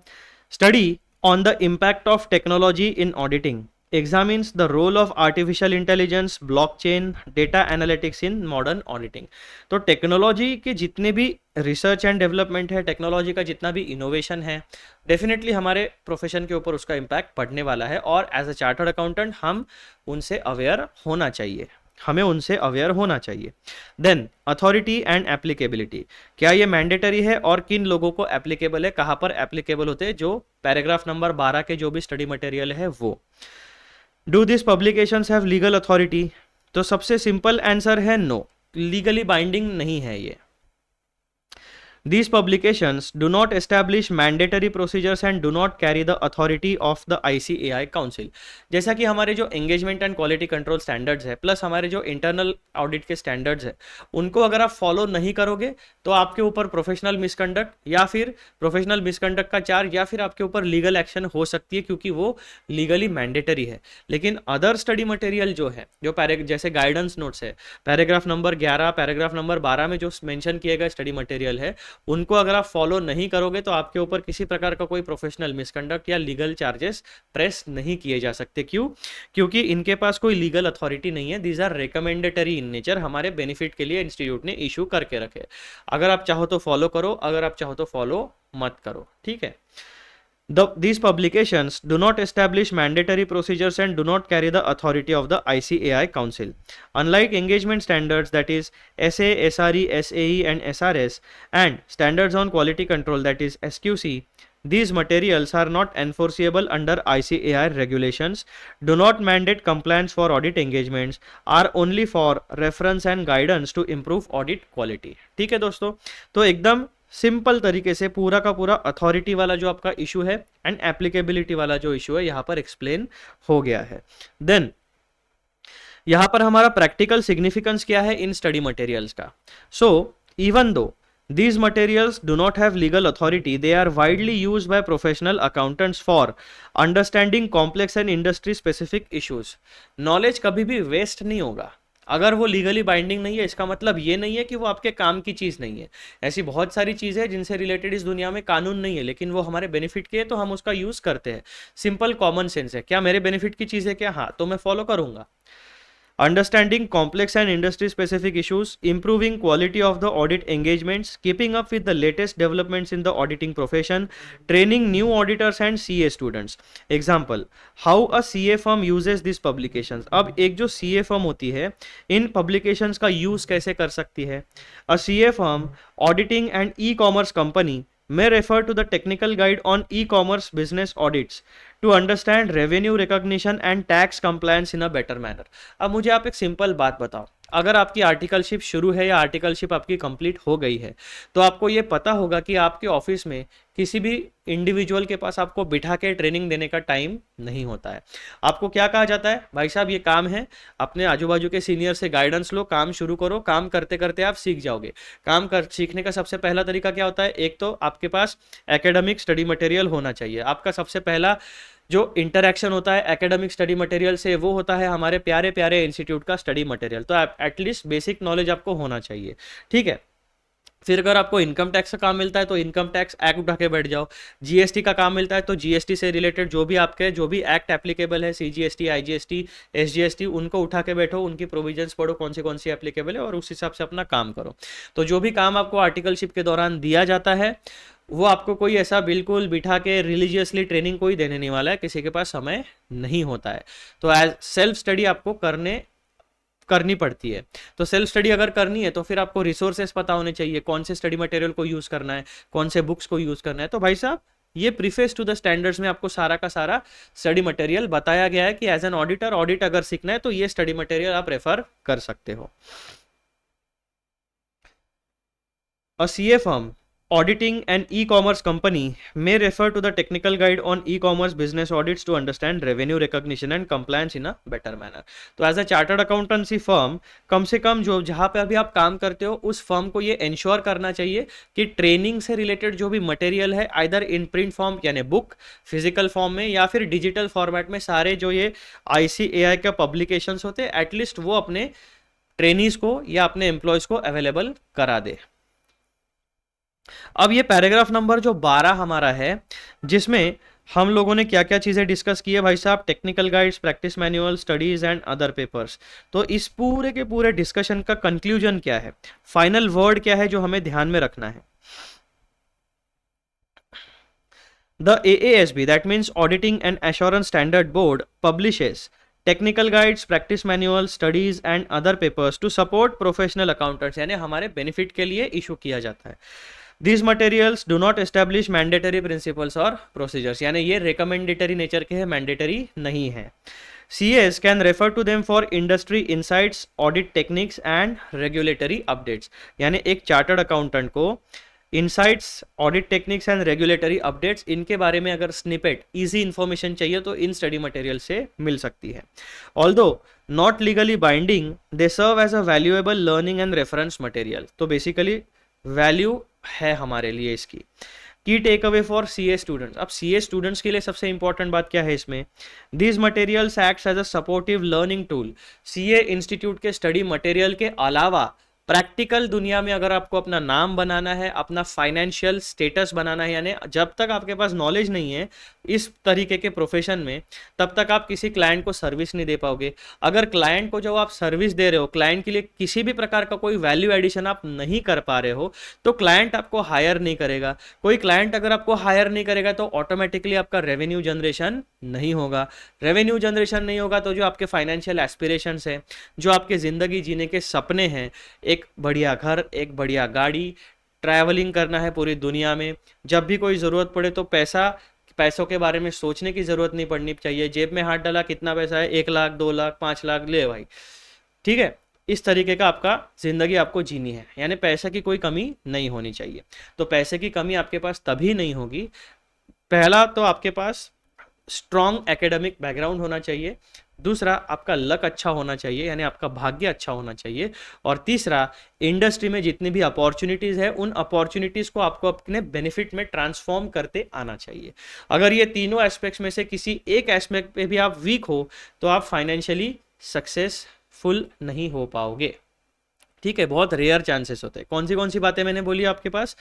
A: study on the impact of technology in auditing examines the role of artificial intelligence, blockchain, data analytics in modern auditing। तो टेक्नोलॉजी के जितने भी रिसर्च एंड डेवलपमेंट है, टेक्नोलॉजी का जितना भी इनोवेशन है, डेफिनेटली हमारे प्रोफेशन के ऊपर उसका इम्पैक्ट पड़ने वाला है। और एज अ चार्टर्ड अकाउंटेंट हम उनसे अवेयर होना चाहिए, हमें उनसे अवेयर होना चाहिए। देन अथॉरिटी एंड एप्लीकेबिलिटी, क्या ये मैंडेटरी है और किन लोगों को एप्लीकेबल है, कहाँ पर एप्लीकेबल होते हैं, जो पैराग्राफ नंबर 12 के जो भी स्टडी मटेरियल है वो। Do this publications have legal authority, तो सबसे सिंपल आंसर है नो, लीगली बाइंडिंग नहीं है ये। These publications do not establish mandatory procedures and do not carry the authority of the ICAI Council। जैसा कि हमारे जो engagement and quality control standards है, प्लस हमारे जो इंटरनल ऑडिट के स्टैंडर्ड्स है, उनको अगर आप फॉलो नहीं करोगे तो आपके ऊपर प्रोफेशनल मिसकंडक्ट या फिर प्रोफेशनल मिसकंडक्ट का चार्ज या फिर आपके ऊपर लीगल एक्शन हो सकती है, क्योंकि वो लीगली मैंडेटरी है। लेकिन अदर स्टडी मटेरियल जो है, जो जैसे गाइडेंस नोट्स है, पैराग्राफ नंबर 11, पैराग्राफ नंबर 12 में जो मेंशन किए गए स्टडी मटेरियल है, उनको अगर आप फॉलो नहीं करोगे तो आपके ऊपर किसी प्रकार का कोई प्रोफेशनल मिसकंडक्ट या लीगल चार्जेस प्रेस नहीं किए जा सकते। क्यों? क्योंकि इनके पास कोई लीगल अथॉरिटी नहीं है। These are recommendatory in nature, हमारे बेनिफिट के लिए इंस्टीट्यूट ने इशू करके रखे। अगर आप चाहो तो फॉलो करो, अगर आप चाहो तो फॉलो मत करो, ठीक है। These publications do not establish mandatory procedures and do not carry the authority of the ICAI Council. Unlike engagement standards, that is SA, SRE, SAE, and SRS, and standards on quality control, that is SQC, these materials are not enforceable under ICAI regulations, do not mandate compliance for audit engagements, are only for reference and guidance to improve audit quality. ठीक है दोस्तों, तो एकदम simple तरीके से पूरा का पूरा अथॉरिटी वाला जो आपका इशू है एंड एप्लीकेबिलिटी वाला जो इशू है यहां पर एक्सप्लेन हो गया है। देन यहां पर हमारा प्रैक्टिकल सिग्निफिकेंस क्या है इन स्टडी मटेरियल्स का। So even though these materials do not have legal authority, they are widely used by professional accountants for understanding complex and industry specific issues. Knowledge कभी भी waste नहीं होगा। अगर वो legally binding नहीं है इसका मतलब ये नहीं है कि वो आपके काम की चीज़ नहीं है। ऐसी बहुत सारी चीज़ें हैं जिनसे रिलेटेड इस दुनिया में कानून नहीं है, लेकिन वो हमारे बेनिफिट के है तो हम उसका यूज़ करते हैं। सिंपल कॉमन सेंस है, क्या मेरे बेनिफिट की चीज़ है क्या? हाँ, तो मैं फॉलो करूँगा। Understanding complex and industry specific issues, improving quality of the audit engagements, keeping up with the latest developments in the auditing profession, training new auditors and CA students. Example, how a CA firm uses these publications. अब एक जो CA firm होती है इन publications का use कैसे कर सकती है? A CA firm auditing an e-commerce company may refer to the technical guide on e-commerce business audits to understand revenue recognition and tax compliance in a better manner. अब मुझे आप एक सिंपल बात बताओ, अगर आपकी आर्टिकलशिप शुरू है या आर्टिकलशिप आपकी कंप्लीट हो गई है तो आपको ये पता होगा कि आपके ऑफिस में किसी भी इंडिविजुअल के पास आपको बिठा के ट्रेनिंग देने का टाइम नहीं होता है। आपको क्या कहा जाता है? भाई साहब ये काम है, अपने आजू बाजू के सीनियर से गाइडेंस लो, काम शुरू करो, काम करते करते आप सीख जाओगे। सीखने का सबसे पहला तरीका क्या होता है? एक तो आपके पास एकेडमिक स्टडी मटेरियल होना चाहिए। आपका सबसे पहला जो इंटरैक्शन होता है एकेडमिक स्टडी मटेरियल से वो होता है हमारे प्यारे प्यारे इंस्टीट्यूट का स्टडी मटेरियल। तो एटलीस्ट बेसिक नॉलेज आपको होना चाहिए, ठीक है। फिर अगर आपको इनकम टैक्स का काम मिलता है तो इनकम टैक्स एक्ट उठा के बैठ जाओ। जीएसटी का काम मिलता है तो जीएसटी से रिलेटेड जो भी आपके जो भी एक्ट एप्लीकेबल है, सीजीएसटी, आईजीएसटी, एसजीएसटी, उनको उठा के बैठो, उनकी प्रोविजंस पढ़ो कौन सी एप्लीकेबल है और उस हिसाब से अपना काम करो। तो जो भी काम आपको आर्टिकलशिप के दौरान दिया जाता है वो आपको कोई ऐसा बिल्कुल बिठा के रिलीजियसली ट्रेनिंग कोई देने नहीं वाला है, किसी के पास समय नहीं होता है। तो एज सेल्फ स्टडी आपको करनी पड़ती है। तो सेल्फ स्टडी अगर करनी है तो फिर आपको रिसोर्सेस पता होने चाहिए, कौन से स्टडी मटेरियल को यूज़ करना है, कौन से बुक्स को यूज़ करना है। तो भाई साहब ये प्रीफेस टू द स्टैंडर्ड्स में आपको सारा का सारा स्टडी मटेरियल बताया गया है कि एज एन ऑडिटर ऑडिट अगर सीखना है तो ये स्टडी मटेरियल आप रेफर कर सकते हो। A CA firm auditing an e-commerce company may refer to the technical guide on e-commerce business audits to understand revenue recognition and compliance in a better manner. तो as a chartered accountancy firm कम से कम जो जहाँ पे अभी आप काम करते हो उस फर्म को ये इंश्योर करना चाहिए कि ट्रेनिंग से रिलेटेड जो भी मटेरियल है आइदर इन प्रिंट फॉर्म यानी बुक, फिजिकल फॉर्म में या फिर डिजिटल फॉर्मेट में, सारे जो ये ICAI के पब्लिकेशंस होते हैं एटलीस्ट वो अपने ट्रेनीज को या अपने एम्प्लॉयज को अवेलेबल करा दे। अब ये पैराग्राफ नंबर जो 12 हमारा है जिसमें हम लोगों ने क्या क्या चीज़ें डिस्कस की है भाई साहब, technical guides, practice manual, studies and other papers. तो इस पूरे के पूरे डिस्कशन का कंक्लूजन क्या है, फाइनल वर्ड क्या है जो हमें ध्यान में रखना है? The AASB, that means auditing and assurance standard board, publishes technical guides, practice manual, studies and other papers to support professional accountants, यानी हमारे बेनिफिट के लिए इशू किया जाता है। These materials do not establish mandatory principles or procedures, यानी ये recommendatory nature के हैं, मैंडेटरी नहीं है। CAs can refer to them for industry insights, audit techniques and regulatory updates, यानी एक चार्टर्ड अकाउंटेंट को insights, audit techniques and regulatory updates, इनके बारे में अगर स्निपेट, इजी इंफॉर्मेशन चाहिए तो इन स्टडी मटेरियल से मिल सकती है। Although not legally binding, they serve as a valuable learning and reference material. तो बेसिकली वैल्यू है हमारे लिए इसकी। की take away for CA students, अब CA स्टूडेंट्स के लिए सबसे इंपॉर्टेंट बात क्या है इसमें? These materials acts as a supportive learning tool. CA institute के स्टडी मटेरियल के अलावा प्रैक्टिकल दुनिया में अगर आपको अपना नाम बनाना है, अपना फाइनेंशियल स्टेटस बनाना है, यानी जब तक आपके पास नॉलेज नहीं है इस तरीके के प्रोफेशन में, तब तक आप किसी क्लाइंट को सर्विस नहीं दे पाओगे। अगर क्लाइंट को जो आप सर्विस दे रहे हो, क्लाइंट के लिए किसी भी प्रकार का कोई वैल्यू एडिशन आप नहीं कर पा रहे हो, तो क्लाइंट आपको हायर नहीं करेगा। कोई क्लाइंट अगर आपको हायर नहीं करेगा तो ऑटोमेटिकली आपका रेवेन्यू जनरेशन नहीं होगा। रेवेन्यू जनरेशन नहीं होगा तो जो आपके फाइनेंशियल एस्पिरेशंस हैं, जो आपके ज़िंदगी जीने के सपने हैं, एक बढ़िया घर, एक बढ़िया गाड़ी, ट्रैवलिंग करना है पूरी दुनिया में, जब भी कोई ज़रूरत पड़े तो पैसों के बारे में सोचने की ज़रूरत नहीं पड़नी चाहिए। जेब में हाथ डाला, कितना पैसा है, 1 लाख, 2 लाख, 5 लाख, ले भाई, ठीक है। इस तरीके का आपका ज़िंदगी आपको जीनी है, यानी पैसे की कोई कमी नहीं होनी चाहिए। तो पैसे की कमी आपके पास तभी नहीं होगी, पहला तो आपके पास स्ट्रॉन्ग एकेडमिक बैकग्राउंड होना चाहिए, दूसरा आपका लक अच्छा होना चाहिए, यानी आपका भाग्य अच्छा होना चाहिए, और तीसरा इंडस्ट्री में जितनी भी अपॉर्चुनिटीज़ है उन अपॉर्चुनिटीज़ को आपको अपने बेनिफिट में ट्रांसफॉर्म करते आना चाहिए। अगर ये तीनों एस्पेक्ट्स में से किसी एक एस्पेक्ट पे भी आप वीक हो तो आप फाइनेंशियली सक्सेसफुल नहीं हो पाओगे, ठीक है। बहुत रेयर चांसेस होते हैं। कौन सी बातें मैंने बोली आपके पास?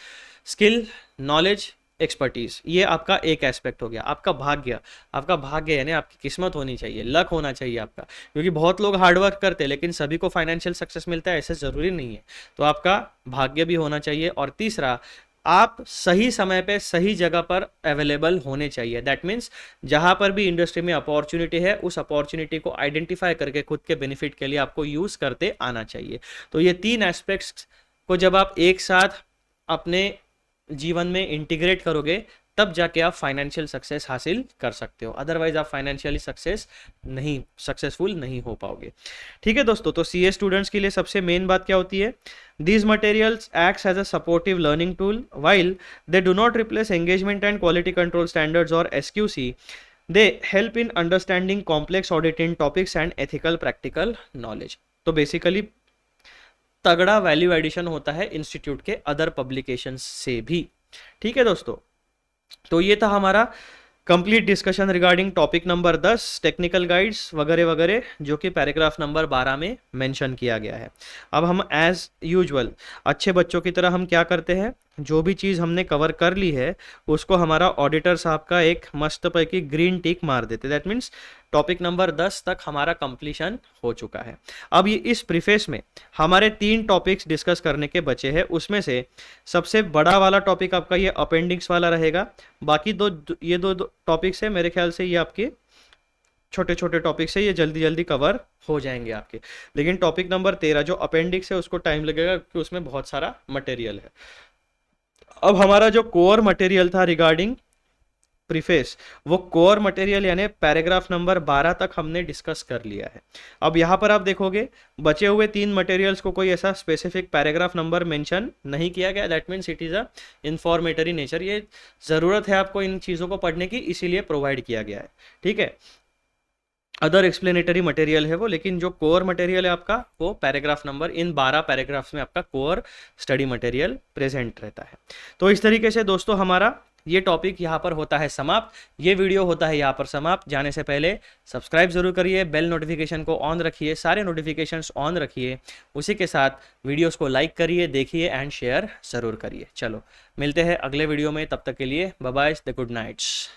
A: स्किल, नॉलेज, एक्सपर्टीज, ये आपका एक एस्पेक्ट हो गया। आपका भाग्य यानी आपकी किस्मत होनी चाहिए, लक होना चाहिए आपका, क्योंकि बहुत लोग हार्डवर्क करते हैं लेकिन सभी को फाइनेंशियल सक्सेस मिलता है ऐसे ज़रूरी नहीं है। तो आपका भाग्य भी होना चाहिए, और तीसरा आप सही समय पे सही जगह पर अवेलेबल होने चाहिए। दैट मीन्स जहाँ पर भी इंडस्ट्री में अपॉर्चुनिटी है उस अपॉर्चुनिटी को आइडेंटिफाई करके खुद के बेनिफिट के लिए आपको यूज़ करते आना चाहिए। तो ये तीन एस्पेक्ट्स को जब आप एक साथ अपने जीवन में इंटीग्रेट करोगे तब जाके आप फाइनेंशियल सक्सेस हासिल कर सकते हो, अदरवाइज आप फाइनेंशियली सक्सेसफुल नहीं हो पाओगे, ठीक है दोस्तों। तो सीए स्टूडेंट्स के लिए सबसे मेन बात क्या होती है? These materials acts as a supportive learning tool. While they do not replace engagement and quality control standards or SQC, they help in understanding complex auditing topics and ethical practical knowledge. तो basically तगड़ा value addition होता है institute के other publications से भी, ठीक है दोस्तों। तो ये था हमारा complete discussion regarding topic number 10 technical guides वगैरह वगैरह, जो कि पैराग्राफ नंबर 12 में मेंशन किया गया है। अब हम एज यूजुअल अच्छे बच्चों की तरह हम क्या करते हैं, जो भी चीज़ हमने कवर कर ली है उसको हमारा ऑडिटर साहब का एक मस्त पैकी ग्रीन टिक मार देते। दैट मीन्स टॉपिक नंबर 10 तक हमारा कंप्लीशन हो चुका है। अब ये इस प्रीफेस में हमारे 3 टॉपिक्स डिस्कस करने के बचे हैं, उसमें से सबसे बड़ा वाला टॉपिक आपका ये अपेंडिक्स वाला रहेगा। बाकी ये दो टॉपिक्स है, मेरे ख्याल से ये आपके छोटे छोटे टॉपिक्स है, ये जल्दी जल्दी कवर हो जाएंगे आपके। लेकिन टॉपिक नंबर 13 जो अपेंडिक्स है उसको टाइम लगेगा क्योंकि उसमें बहुत सारा मटेरियल है। अब हमारा जो कोर मटेरियल था रिगार्डिंग प्रीफेस, वो कोर मटेरियल यानी पैराग्राफ नंबर 12 तक हमने डिस्कस कर लिया है। अब यहाँ पर आप देखोगे बचे हुए 3 मटेरियल्स को कोई ऐसा स्पेसिफिक पैराग्राफ नंबर मेंशन नहीं किया गया। That means it is a informatory nature, ये ज़रूरत है आपको इन चीज़ों को पढ़ने की, इसीलिए प्रोवाइड किया गया है, ठीक है। अदर एक्सप्लेनेटरी मटेरियल है वो, लेकिन जो कोर मटेरियल है आपका वो पैराग्राफ नंबर, इन 12 पैराग्राफ्स में आपका कोर स्टडी मटेरियल प्रेजेंट रहता है। तो इस तरीके से दोस्तों हमारा ये टॉपिक यहाँ पर होता है समाप्त, ये वीडियो होता है यहाँ पर समाप्त। जाने से पहले सब्सक्राइब जरूर करिए, बेल नोटिफिकेशन को ऑन रखिए, सारे नोटिफिकेशंस ऑन रखिए, उसी के साथ वीडियोस को लाइक करिए, देखिए एंड शेयर ज़रूर करिए। चलो मिलते हैं अगले वीडियो में, तब तक के लिए bye bye, the good nights.